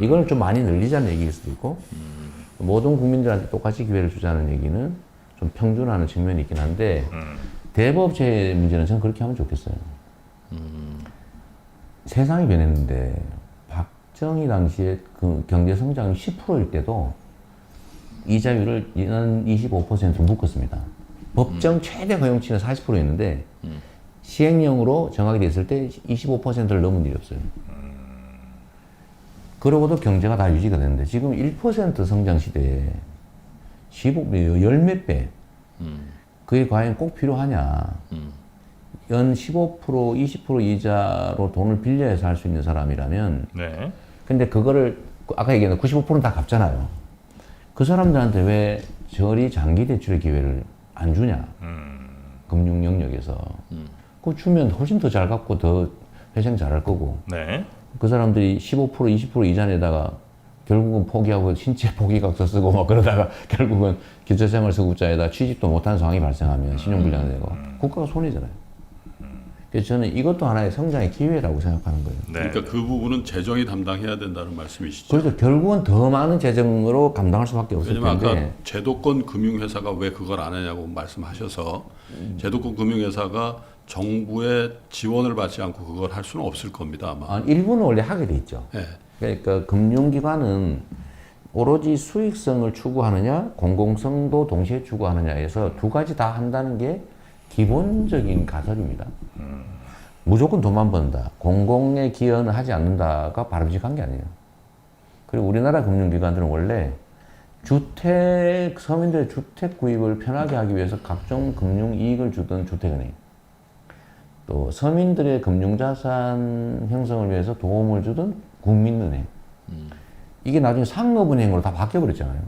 이걸 좀 많이 늘리자는 얘기일 수도 있고 모든 국민들한테 똑같이 기회를 주자는 얘기는 좀 평준화하는 측면이 있긴 한데 대부업체 문제는 저는 그렇게 하면 좋겠어요. 세상이 변했는데 박정희 당시에 그 경제 성장이 10%일 때도 이자율을 연 25% 묶었습니다. 법정 최대 허용치는 40%였는데 시행령으로 정하게 됐을 때 25%를 넘은 일이 없어요. 그러고도 경제가 다 유지가 됐는데 지금 1% 성장 시대에 10몇 배 그게 과연 꼭 필요하냐. 연 15%, 20% 이자로 돈을 빌려서 할 수 있는 사람이라면 네. 근데 그거를 아까 얘기한 95%는 다 갚잖아요. 그 사람들한테 왜 저리 장기 대출의 기회를 안 주냐? 금융 영역에서. 그거 주면 훨씬 더 잘 갚고 더 회생 잘할 거고. 네. 그 사람들이 15%, 20% 이자 내다가 결국은 포기하고 신체 포기각서 쓰고 막 그러다가 결국은 기초생활수급자에다 취직도 못하는 상황이 발생하면 신용불량 되고 국가가 손해잖아요. 그래서 저는 이것도 하나의 성장의 기회라고 생각하는 거예요. 네. 그러니까 그 부분은 재정이 담당해야 된다는 말씀이시죠. 그래서 결국은 더 많은 재정으로 감당할 수밖에 없을 왜냐면 텐데 아까 제도권 금융회사가 왜 그걸 안 하냐고 말씀하셔서 제도권 금융회사가 정부의 지원을 받지 않고 그걸 할 수는 없을 겁니다 아마. 일부는 원래 하게 돼 있죠. 네. 그러니까 금융기관은 오로지 수익성을 추구하느냐 공공성도 동시에 추구하느냐에서 두 가지 다 한다는 게 기본적인 가설입니다. 무조건 돈만 번다. 공공의 기여는 하지 않는다가 바람직한 게 아니에요. 그리고 우리나라 금융기관들은 원래 서민들의 주택 구입을 편하게 하기 위해서 각종 금융 이익을 주던 주택은행, 또 서민들의 금융자산 형성을 위해서 도움을 주던 국민은행, 이게 나중에 상업은행으로 다 바뀌어버렸잖아요.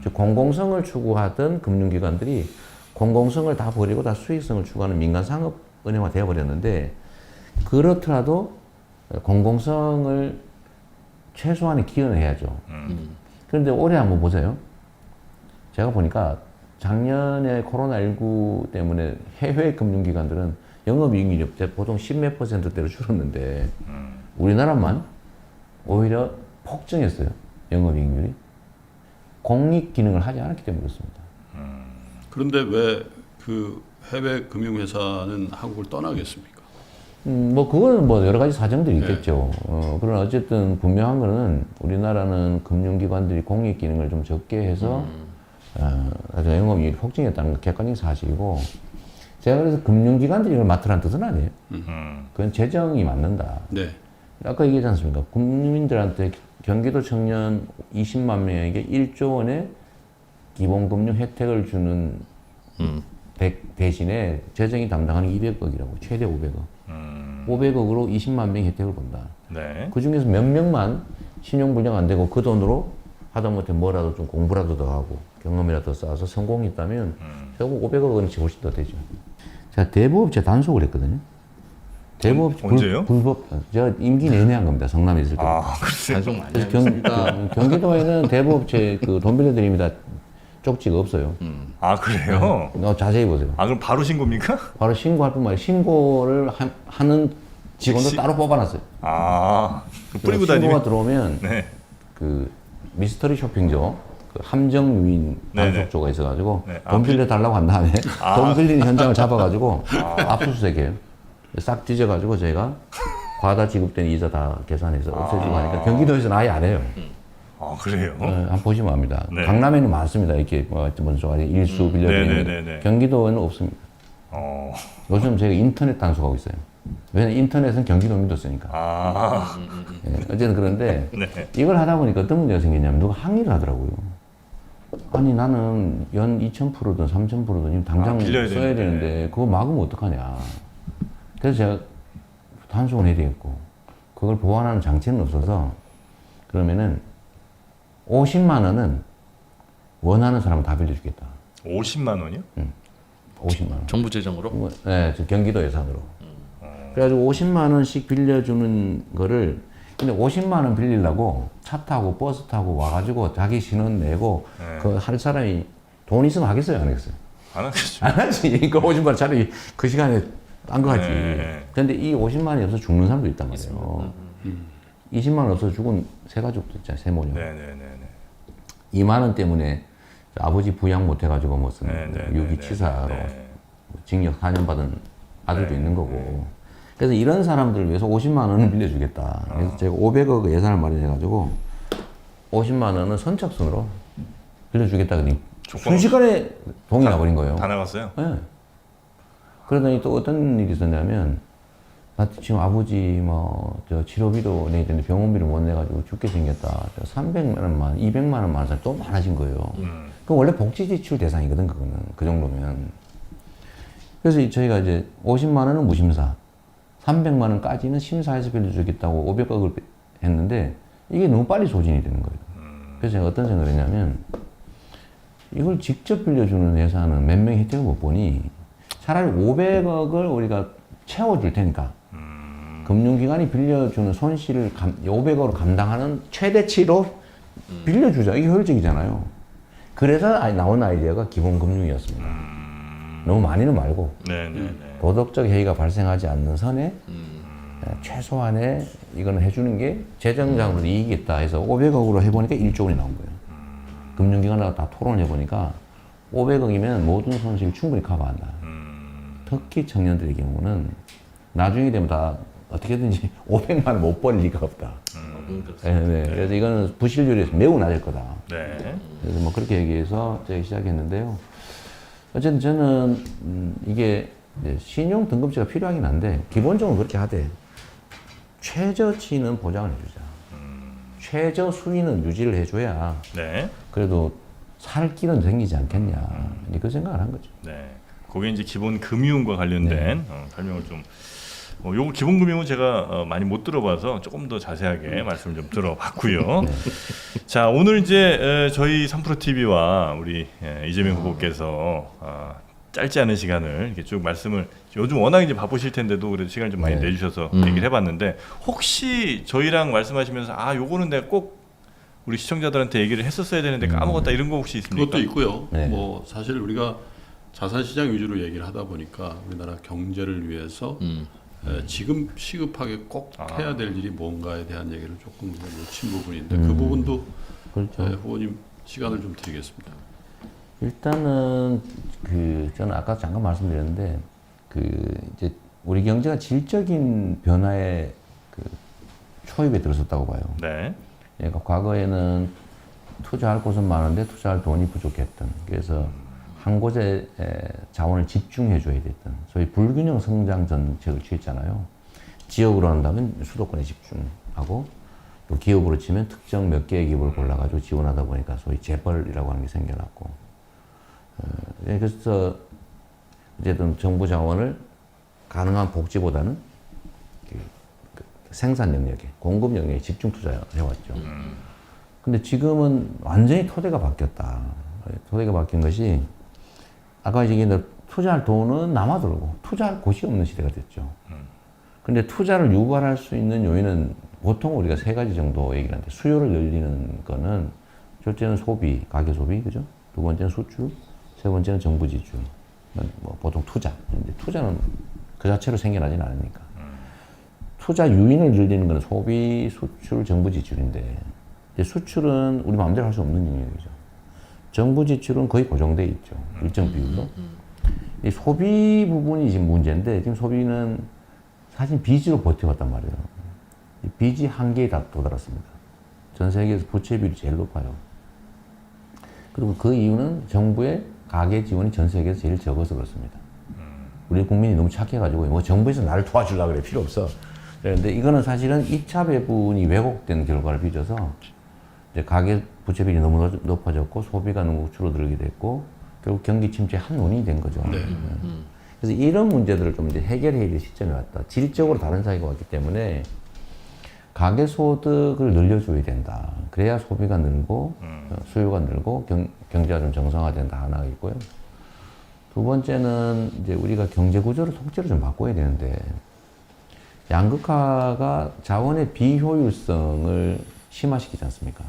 즉 공공성을 추구하던 금융기관들이 공공성을 다 버리고 다 수익성을 추구하는 민간 상업은행화 되어버렸는데 그렇더라도 공공성을 최소한의 기여는 해야죠. 그런데 올해 한번 보세요. 제가 보니까 작년에 코로나19 때문에 해외 금융기관들은 영업이익률이 보통 10몇 %대로 줄었는데 우리나라만 오히려 폭증했어요. 영업이익률이. 공익 기능을 하지 않았기 때문에 그렇습니다. 그런데 왜 그 해외 금융회사는 한국을 떠나겠습니까? 뭐 그거는 뭐 여러 가지 사정들이 있겠죠. 그러나 어쨌든 분명한 거는 우리나라는 금융기관들이 공익 기능을 좀 적게 해서 나중에 영업이익이 폭증했다는 건 객관적인 사실이고, 제가 그래서 금융기관들이 이걸 맡으라는 뜻은 아니에요. 그건 재정이 맞는다. 네. 아까 얘기하지 않습니까? 국민들한테 경기도 청년 20만 명에게 1조 원의 기본금융 혜택을 주는 대신에 재정이 담당하는 200억이라고, 최대 500억. 500억으로 20만 명이 혜택을 본다. 네. 그 중에서 몇 명만 신용불량 안 되고 그 돈으로 하다못해 뭐라도 좀 공부라도 더 하고 경험이라도 쌓아서 성공이 있다면 결국 500억 원치 훨씬 더 되죠. 제가 대부업체 단속을 했거든요. 대부업체 언제요? 불법, 제가 임기 내내 한 겁니다. 성남에 있을 때. 그러세요? 단속 많이 그래서 하겠습니다. 경기도에는 대부업체 돈 빌려드립니다. 쪽지가 없어요. 그래요? 자세히 보세요. 그럼 바로 신고입니까? 바로 신고할 뿐만 아니라 신고를 하는 직원도 시- 따로 뽑아놨어요. 뿌리고 신고가 다니면. 들어오면 네. 그 미스터리 쇼핑조, 그 함정 유인 네네. 단속조가 있어가지고 네. 돈 빌려 달라고 한 다음에 돈 빌리는 현장을 잡아가지고 압수수색해요. 싹 뒤져가지고 저희가 과다 지급된 이자 다 계산해서 없애주고 하니까 경기도에서는 아예 안 해요. 그래요? 한번 보시면 압니다. 네. 강남에는 많습니다. 이렇게 먼저 일수 빌려드리는 네네네네. 경기도에는 없습니다. 요즘 제가 인터넷 단속하고 있어요. 왜냐면 인터넷은 경기도민도 쓰니까. 어쨌든 그런데 네. 이걸 하다 보니까 어떤 문제가 생기냐면 누가 항의를 하더라고요. 아니 나는 연 2,000%든 3,000%든 지금 당장 빌려야 써야 되는데 그거 막으면 어떡하냐. 그래서 제가 단속을 해야 되겠고 그걸 보완하는 장치는 없어서 그러면은 50만 원은 원하는 사람은 다 빌려주겠다. 50만 원이요? 50만 원. 정부 재정으로? 네, 저 경기도 예산으로. 그래가지고 50만 원씩 빌려주는 거를, 근데 50만 원 빌리려고 차 타고 버스 타고 와가지고 자기 신원 내고 그 할 사람이 돈 있으면 하겠어요, 안 하겠어요? 안 하겠죠. 안 하지. 그 50만 원 차라리 그 시간에 딴 거 하지. 네. 근데 이 50만 원이 없어서 죽는 사람도 있단 말이에요. 20만 원 없어서 죽은 세 가족도 있잖아요, 세 모녀. 네네네네. 2만 원 때문에 아버지 부양 못 해가지고 무슨 네네네네. 유기치사로 네. 징역 4년 받은 아들도 있는 거고. 그래서 이런 사람들을 위해서 50만 원을 빌려주겠다. 그래서 제가 500억 예산을 마련해가지고 50만 원은 선착순으로 빌려주겠다. 그러니 순식간에 동이 나버린 거예요. 다 나갔어요? 네. 그러더니 또 어떤 일이 있었냐면 나 지금 아버지 저 치료비도 내야 되는데 병원비를 못 내가지고 죽게 생겼다. 300만 원만, 200만 원만 사람이 또 많아진 거예요. 그 원래 복지 지출 대상이거든, 그거는. 그 정도면. 그래서 저희가 이제 50만 원은 무심사, 300만 원까지는 심사해서 빌려주겠다고 500억을 했는데 이게 너무 빨리 소진이 되는 거예요. 그래서 제가 어떤 생각을 했냐면 이걸 직접 빌려주는 회사는 몇 명이 혜택을 못 보니 차라리 500억을 우리가 채워줄 테니까 금융기관이 빌려주는 손실을 500억으로 감당하는 최대치로 빌려주자. 이게 효율적이잖아요. 그래서 나온 아이디어가 기본금융이었습니다. 너무 많이는 말고 도덕적 해이가 발생하지 않는 선에 최소한의 이거는 해주는 게 재정상으로 이익이 있다 해서 500억으로 해보니까 1조 원이 나온 거예요. 금융기관하고 다 토론을 해보니까 500억이면 모든 손실을 충분히 커버한다. 특히 청년들의 경우는 나중에 되면 다 어떻게든지 500만 원 못 벌 리가 없다. 그래서 이거는 부실률이 매우 낮을 거다. 그래서 뭐 그렇게 얘기해서 제가 시작했는데요. 어쨌든 저는 이게 신용 등급제가 필요하긴 한데 기본적으로 그렇게 하되 최저치는 보장을 해주자. 최저 수위는 유지를 해줘야 그래도 살 길은 생기지 않겠냐. 그 생각을 한 거죠. 그게 이제 기본 금융과 관련된 설명을 좀. 요거 기본 금융은 제가 많이 못 들어봐서 조금 더 자세하게 말씀을 좀 들어봤고요. 자, 오늘 이제 저희 3프로 TV와 우리 이재명 후보께서 짧지 않은 시간을 이렇게 쭉 말씀을 요즘 워낙 이제 바쁘실 텐데도 그래도 시간을 좀 많이 내주셔서 얘기를 해봤는데 혹시 저희랑 말씀하시면서 요거는 내가 꼭 우리 시청자들한테 얘기를 했었어야 되는데 까먹었다 이런 거 혹시 있습니까? 그것도 있고요. 뭐 사실 우리가 자산시장 위주로 얘기를 하다 보니까 우리나라 경제를 위해서 지금 시급하게 꼭 해야 될 일이 뭔가에 대한 얘기를 조금 놓친 부분인데 그 부분도 그렇죠. 후보님 시간을 좀 드리겠습니다. 일단은 저는 아까 잠깐 말씀드렸는데 이제 우리 경제가 질적인 변화에 초입에 들어섰다고 봐요. 그러니까 과거에는 투자할 곳은 많은데 투자할 돈이 부족했던, 그래서 한 곳에 자원을 집중해 줘야 됐던 소위 불균형 성장 정책을 취했잖아요. 지역으로 한다면 수도권에 집중하고 또 기업으로 치면 특정 몇 개의 기업을 골라가지고 지원하다 보니까 소위 재벌이라고 하는 게 생겨났고, 그래서 어쨌든 정부 자원을 가능한 복지보다는 생산 영역에, 공급 영역에 집중 투자해왔죠. 근데 지금은 완전히 토대가 바뀌었다. 토대가 바뀐 것이 아까 얘기한 투자할 돈은 남아돌고 투자할 곳이 없는 시대가 됐죠. 근데 투자를 유발할 수 있는 요인은 보통 우리가 세 가지 정도 얘기를 하는데 수요를 늘리는 거는 첫째는 소비, 가계 소비, 그죠? 두 번째는 수출, 세 번째는 정부 지출. 뭐 보통 투자. 근데 투자는 그 자체로 생겨나진 않으니까. 투자 유인을 늘리는 건 소비, 수출, 정부 지출인데 수출은 우리 마음대로 할 수 없는 영역이죠. 정부 지출은 거의 고정돼 있죠. 일정 비율로. 이 소비 부분이 지금 문제인데 지금 소비는 사실 빚으로 버텨왔단 말이에요. 이 빚이 한계에 도달했습니다. 전 세계에서 부채 비율이 제일 높아요. 그리고 그 이유는 정부의 가계 지원이 전 세계에서 제일 적어서 그렇습니다. 우리 국민이 너무 착해가지고 뭐 정부에서 나를 도와주려고 그래 필요 없어. 그런데 이거는 사실은 2차 배분이 왜곡된 결과를 빚어서 이제 가계 부채 비율이 너무 높아졌고 소비가 너무 줄어들게 됐고 결국 경기 침체의 한 원인이 된 거죠. 그래서 이런 문제들을 좀 이제 해결해야 될 시점이 왔다. 질적으로 다른 사회가 왔기 때문에 가계 소득을 늘려줘야 된다. 그래야 소비가 늘고 수요가 늘고 경제가 좀 정상화된다. 하나가 있고요. 두 번째는 이제 우리가 경제 구조를 통째로 좀 바꿔야 되는데 양극화가 자원의 비효율성을 심화시키지 않습니까?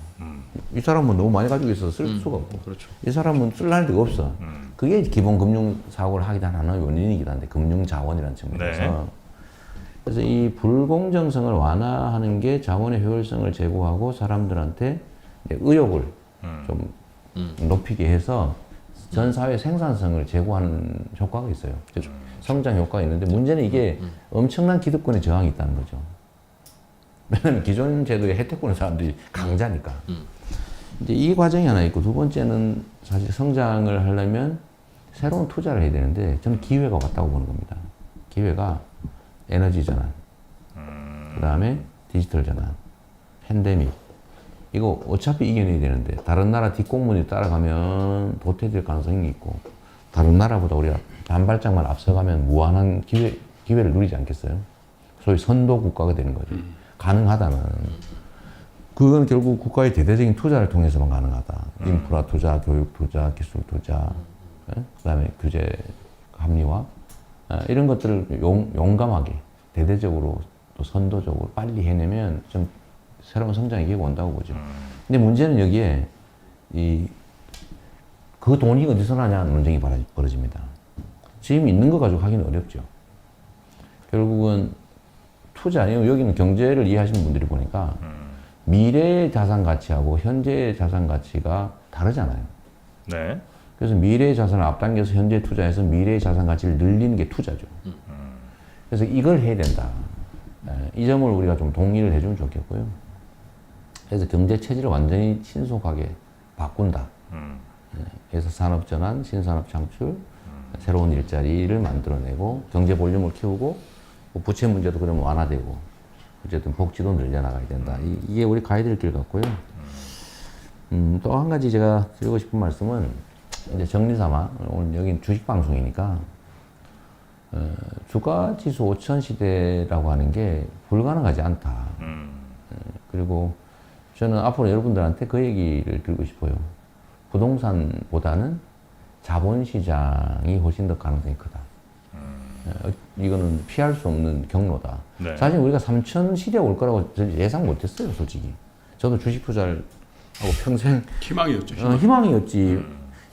이 사람은 너무 많이 가지고 있어서 쓸 수가 없고 이 사람은 쓸 데가 없어. 그게 기본 금융 사고를 하게 된 하나의 원인이기도 한데 금융 자원이라는 측면에서 그래서 이 불공정성을 완화하는 게 자원의 효율성을 제고하고 사람들한테 의욕을 좀 높이게 해서 전 사회 생산성을 제고하는 효과가 있어요. 성장 효과가 있는데 문제는 이게 엄청난 기득권의 저항이 있다는 거죠. 왜냐하면 기존 제도에 혜택 보는 사람들이 강자니까. 이제 이 과정이 하나 있고 두 번째는 사실 성장을 하려면 새로운 투자를 해야 되는데 저는 기회가 왔다고 보는 겁니다. 기회가 에너지 전환, 그 다음에 디지털 전환, 팬데믹. 이거 어차피 이겨내야 되는데 다른 나라 뒷공문이 따라가면 도태될 가능성이 있고 다른 나라보다 우리가 한 발짝만 앞서가면 무한한 기회를 누리지 않겠어요? 소위 선도 국가가 되는 거죠. 가능하다는. 그건 결국 국가의 대대적인 투자를 통해서만 가능하다. 인프라 투자, 교육 투자, 기술 투자, 그다음에 규제 합리화 이런 것들을 용감하게 대대적으로 또 선도적으로 빨리 해내면 좀 새로운 성장의 기회가 온다고 보죠. 근데 문제는 여기에 그 돈이 어디서 나냐는 논쟁이 벌어집니다. 지금 있는 거 가지고 하기는 어렵죠. 결국은 투자 아니면 여기는 경제를 이해하시는 분들이 보니까 미래의 자산 가치하고 현재의 자산 가치가 다르잖아요. 네. 그래서 미래의 자산을 앞당겨서 현재 투자해서 미래의 자산 가치를 늘리는 게 투자죠. 그래서 이걸 해야 된다. 이 점을 우리가 좀 동의를 해주면 좋겠고요. 그래서 경제 체질을 완전히 신속하게 바꾼다. 그래서 산업 전환, 신산업 창출, 새로운 일자리를 만들어내고 경제 볼륨을 키우고 부채 문제도 그러면 완화되고 어쨌든 복지도 늘려나가야 된다. 이게 우리 가야 될 길 같고요. 또 한 가지 제가 드리고 싶은 말씀은 이제 정리삼아 오늘 여긴 주식 방송이니까 주가 지수 5천 시대라고 하는 게 불가능하지 않다. 그리고 저는 앞으로 여러분들한테 그 얘기를 드리고 싶어요. 부동산보다는 자본시장이 훨씬 더 가능성이 크다. 이거는 피할 수 없는 경로다. 네. 사실 우리가 3천 시대 올 거라고 예상 못했어요, 솔직히. 저도 주식 투자를 하고 평생 희망이었죠. 희망이었지.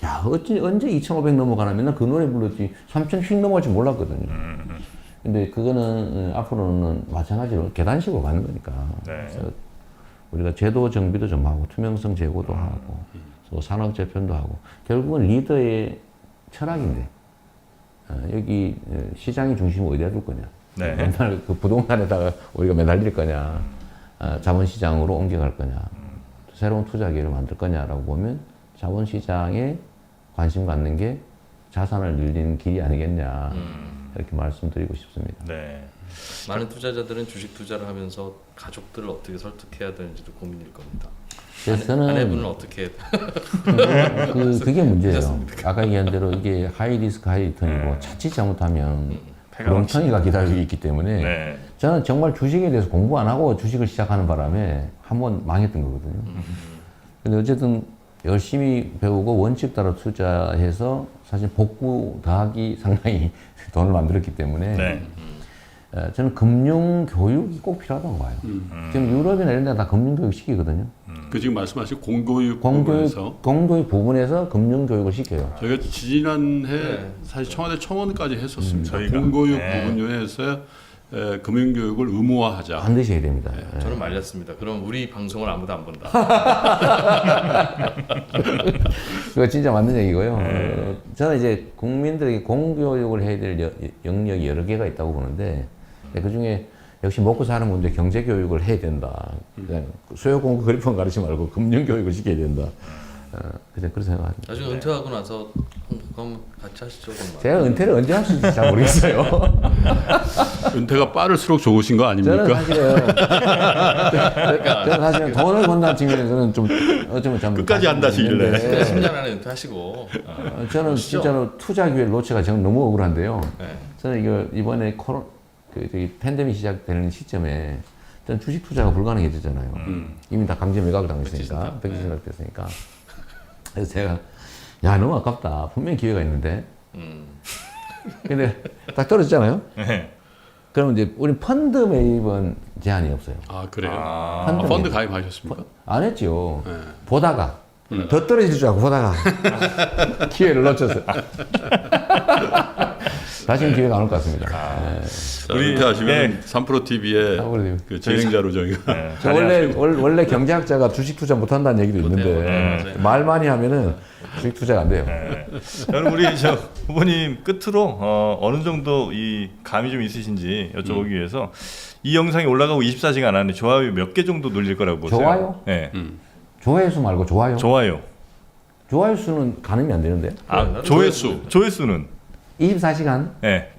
야, 언제 2,500 넘어가나 맨날 그 노래 불렀지. 3,000 휙 넘어갈 줄 몰랐거든요. 근데 그거는 앞으로는 마찬가지로 계단식으로 가는 거니까. 네. 그래서 우리가 제도 정비도 좀 하고 투명성 제고도 하고 또 산업 재편도 하고 결국은 리더의 철학인데 여기 시장의 중심을 어디다 둘 거냐. 네. 맨날 그 부동산에다가 우리가 매달릴 거냐. 자본시장으로 옮겨갈 거냐. 새로운 투자 기회를 만들 거냐라고 보면 자본시장에 관심 갖는 게 자산을 늘리는 길이 아니겠냐. 이렇게 말씀드리고 싶습니다. 네. 많은 투자자들은 주식 투자를 하면서 가족들을 어떻게 설득해야 되는지도 고민일 겁니다. 그래서 저는 아내분은 어떻게 그게 문제예요. 아까 얘기한 대로 이게 하이 리스크 하이 리턴이고 자칫 잘못하면 롱턴이가 기다리고 있기 때문에 네. 저는 정말 주식에 대해서 공부 안 하고 주식을 시작하는 바람에 한번 망했던 거거든요. 근데 어쨌든 열심히 배우고 원칙 따라 투자해서 사실 복구 더하기 상당히 돈을 만들었기 때문에 네. 저는 금융 교육이 꼭 필요하다고 봐요. 지금 유럽이나 이런 데 다 금융 교육 시키거든요. 그 지금 말씀하신 공교육 부분에서 공교육 부분에서 금융 교육을 시켜요. 저희가 지난해 사실 청와대 청원까지 했었습니다. 저희가? 공교육 네. 부분에서 금융교육을 의무화하자. 반드시 해야 됩니다. 저는 말렸습니다. 그럼 우리 방송을 아무도 안 본다. 그거 진짜 맞는 얘기고요. 저는 이제 국민들에게 공교육을 해야 될 영역이 여러 개가 있다고 보는데 그 중에 역시 먹고 사는 문제 경제 교육을 해야 된다. 그냥 수요 공급 그래프만 가르치지 말고 금융 교육을 시켜야 된다. 그냥 그렇게 생각합니다. 나중에 은퇴하고 나서 그럼 같이 하시죠. 그럼. 제가 은퇴를 언제 할 수 있을지 잘 모르겠어요. 은퇴가 빠를수록 좋으신 거 저는 아닙니까? 사실은 저는 사실은 돈을 번다는 측면에서는 좀 어쩌면 좀 끝까지 한다시길래. 있는데 10년 안에 은퇴하시고. 저는 진짜로 투자 기회 놓치가 저는 너무 억울한데요. 네. 저는 이거 이번에 저기 팬데믹 시작되는 시점에 전 주식 투자가 불가능해졌잖아요. 이미 다 강제 매각을 당했으니까, 백지 신탁됐으니까. 그래서 제가 야 너무 아깝다. 분명히 기회가 있는데. 근데 딱 떨어졌잖아요. 네. 그러면 이제 우리 펀드 매입은 제한이 없어요. 아 그래요? 펀드 펀드 가입하셨습니까? 안 했죠. 네. 보다가 더 떨어질 줄 알고 보다가 기회를 놓쳤어요. 다시는 기회가 안 올 것 같습니다. 자, 우리- 은퇴하시면 네. 3프로 TV의 우리 그 진행자로 저희가 네. 저 원래 경제학자가 주식 투자 못 한다는 얘기도 있는데 맞아요. 말 많이 하면은 주식 투자가 안 돼요. 저는 우리 저 후보님 끝으로 어느 정도 이 감이 좀 있으신지 여쭤보기 위해서 이 영상이 올라가고 24시간 안에 좋아요 몇 개 정도 눌릴 거라고 보세요? 좋아요? 네. 조회수 말고 좋아요. 좋아요. 좋아요 수는 가늠이 안 되는데. 아, 조회수. 조회수는 24시간. 네.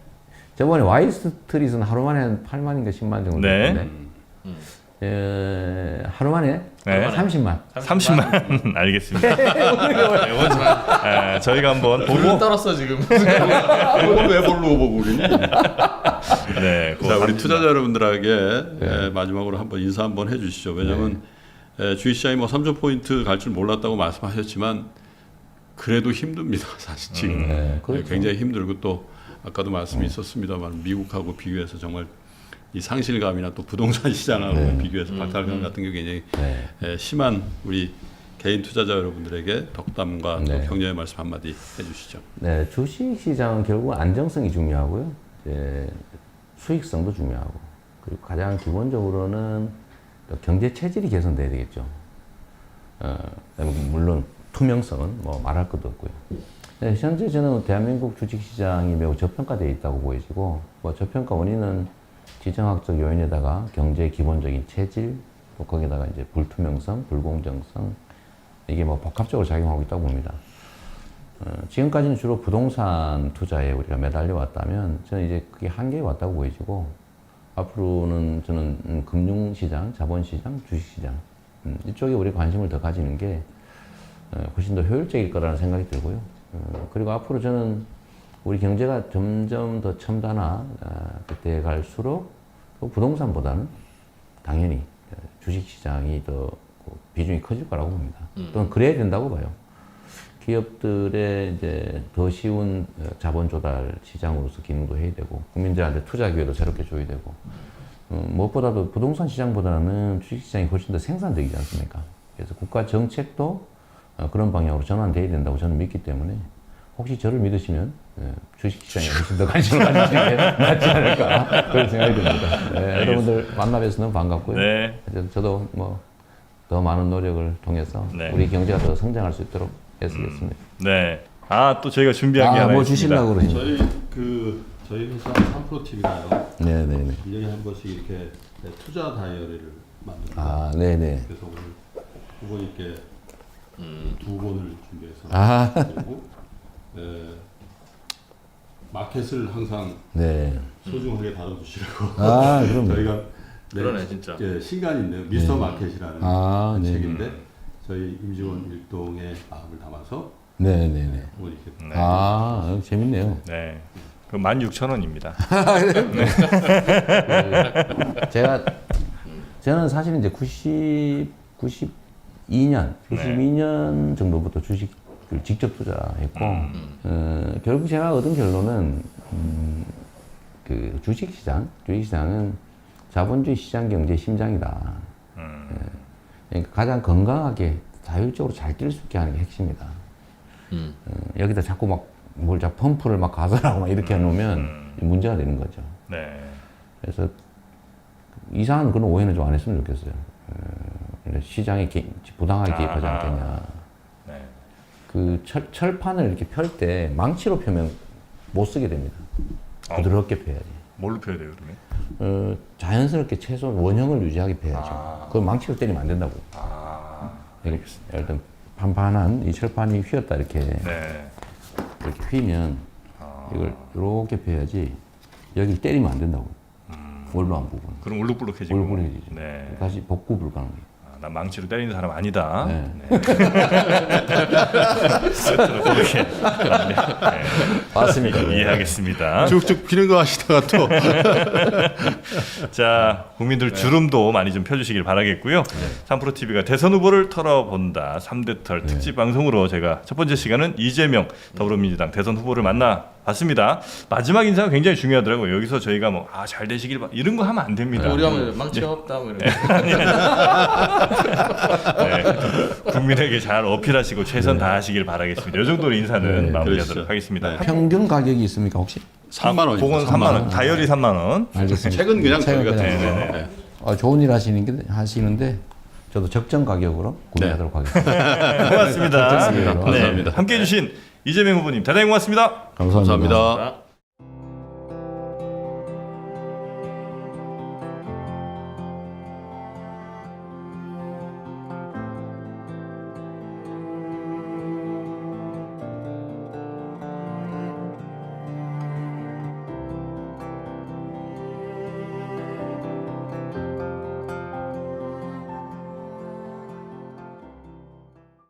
저번에 와이스트릿은 하루 만에 한 8만인가 10만 정도 네. 됐는데 하루 만에 네. 30만. 30만 알겠습니다. 저희가 한번 볼을 보고 떨었어 지금. 이걸 왜 볼로 보고 그러니? 네, 자, 우리 30만. 투자자 여러분들에게 마지막으로 한번 인사 한번 해주시죠. 왜냐하면 주식시장이 뭐 3,000포인트 갈 줄 몰랐다고 말씀하셨지만 그래도 힘듭니다. 사실 지금 네, 그렇죠. 굉장히 힘들고 또 아까도 말씀이 있었습니다만 미국하고 비교해서 정말 이 상실감이나 또 부동산 시장하고 비교해서 박탈감 같은 게 굉장히 심한 우리 개인 투자자 여러분들에게 덕담과 또 격려의 말씀 한마디 해주시죠. 네, 주식 시장은 결국 안정성이 중요하고요. 이제 수익성도 중요하고, 그리고 가장 기본적으로는 또 경제 체질이 개선돼야 되겠죠. 물론 투명성은 뭐 말할 것도 없고요. 네, 현재 저는 대한민국 주식 시장이 매우 저평가되어 있다고 보여지고, 뭐 저평가 원인은 지정학적 요인에다가 경제의 기본적인 체질, 또 거기다가 이제 불투명성, 불공정성, 이게 뭐 복합적으로 작용하고 있다고 봅니다. 지금까지는 주로 부동산 투자에 우리가 매달려 왔다면 저는 이제 그게 한계에 왔다고 보여지고, 앞으로는 저는 금융시장, 자본시장, 주식시장 이쪽에 우리 관심을 더 가지는 게 훨씬 더 효율적일 거라는 생각이 들고요. 그리고 앞으로 저는 우리 경제가 점점 더 첨단화 그때 갈수록 또 부동산보다는 당연히 주식시장이 더 비중이 커질 거라고 봅니다. 또는 그래야 된다고 봐요. 기업들의 이제 더 쉬운 자본 조달 시장으로서 기능도 해야 되고, 국민들한테 투자 기회도 새롭게 줘야 되고, 무엇보다도 부동산 시장보다는 주식 시장이 훨씬 더 생산적이지 않습니까? 그래서 국가 정책도 그런 방향으로 전환돼야 된다고 저는 믿기 때문에, 혹시 저를 믿으시면 주식 시장에 훨씬 더 관심을 가지시는 게 낫지 않을까 그런 생각이 듭니다. 네, 여러분들 만나 뵈서 너무 반갑고요. 네. 저도 뭐 더 많은 노력을 통해서 우리 경제가 더 성장할 수 있도록 애쓰겠습니다. 네. 또 저희가 준비한 게 하나 뭐 있습니다. 주시려고 그러시나요? 저희 회사 3프로TV가요. 네네네. 1년에 한 번씩 이렇게 투자 다이어리를 만듭니다. 네네. 그래서 오늘 후보님께 두 권을 준비해서 그리고 마켓을 항상 네. 소중하게 다뤄주시라고 그럼요. 저희가 그러네, 진짜. 신간이 있네요. 미스터 마켓이라는 네. 책인데 저희 임직원 일동의 마음을 담아서 네네네. 후보님께 재밌네요. 네. 그 16,000원입니다. 저는 사실 이제 92년 정도부터 주식을 직접 투자했고, 결국 제가 얻은 결론은, 그 주식시장은 자본주의 시장 경제의 심장이다. 그러니까 가장 건강하게 자율적으로 잘 뛸 수 있게 하는 게 핵심이다. 여기다 자꾸 펌프를 막 가설하고 막 이렇게 해놓으면 문제가 되는 거죠. 네. 그래서 이상한 그런 오해는 좀 안 했으면 좋겠어요. 시장에 부당하게 개입하지 않겠냐. 네. 그 철판을 이렇게 펼 때 망치로 펴면 못 쓰게 됩니다. 부드럽게 펴야지. 뭘로 펴야 돼요, 그러면? 자연스럽게 최소한 원형을 유지하게 펴야죠. 그걸 망치로 때리면 안 된다고. 예를 들면 판판한 이 철판이 휘었다 이렇게 휘면 이걸 이렇게 펴야지 여기를 때리면 안 된다고. 올라온 부분. 그럼 울룩불룩해지고. 울룩불룩해지죠. 네. 다시 복구 불가능해요. 난 망치로 때리는 사람 아니다. 네. 그렇게 맞습니다. 이해하겠습니다. 쭉쭉 피는 거 하시다가 또 자, 국민들 주름도 많이 좀 펴주시길 바라겠고요. 3프로TV가 대선 후보를 털어본다 3대털 특집 방송으로 제가 첫 번째 시간은 이재명 더불어민주당 대선 후보를 만나봤습니다. 마지막 인사가 굉장히 중요하더라고요. 여기서 저희가 잘 되시길 이런 거 하면 안 됩니다. 우리 하면 망치가 없다 뭐 이런. 네. 국민에게 잘 어필하시고 최선 다하시길 바라겠습니다. 이 정도로 인사는 마무리하도록 하겠습니다. 평균 가격이 있습니까 혹시? 3만 원입니다. 그건 3만 원. 다이어리 3만 원. 알겠습니다. 책은 그냥 저희가 그냥. 드리죠. 좋은 일 하시는데 저도 적정 가격으로 구매하도록 하겠습니다. 고맙습니다. 감사합니다. 네. 함께해 주신 이재명 후보님 대단히 고맙습니다. 감사합니다. 감사합니다.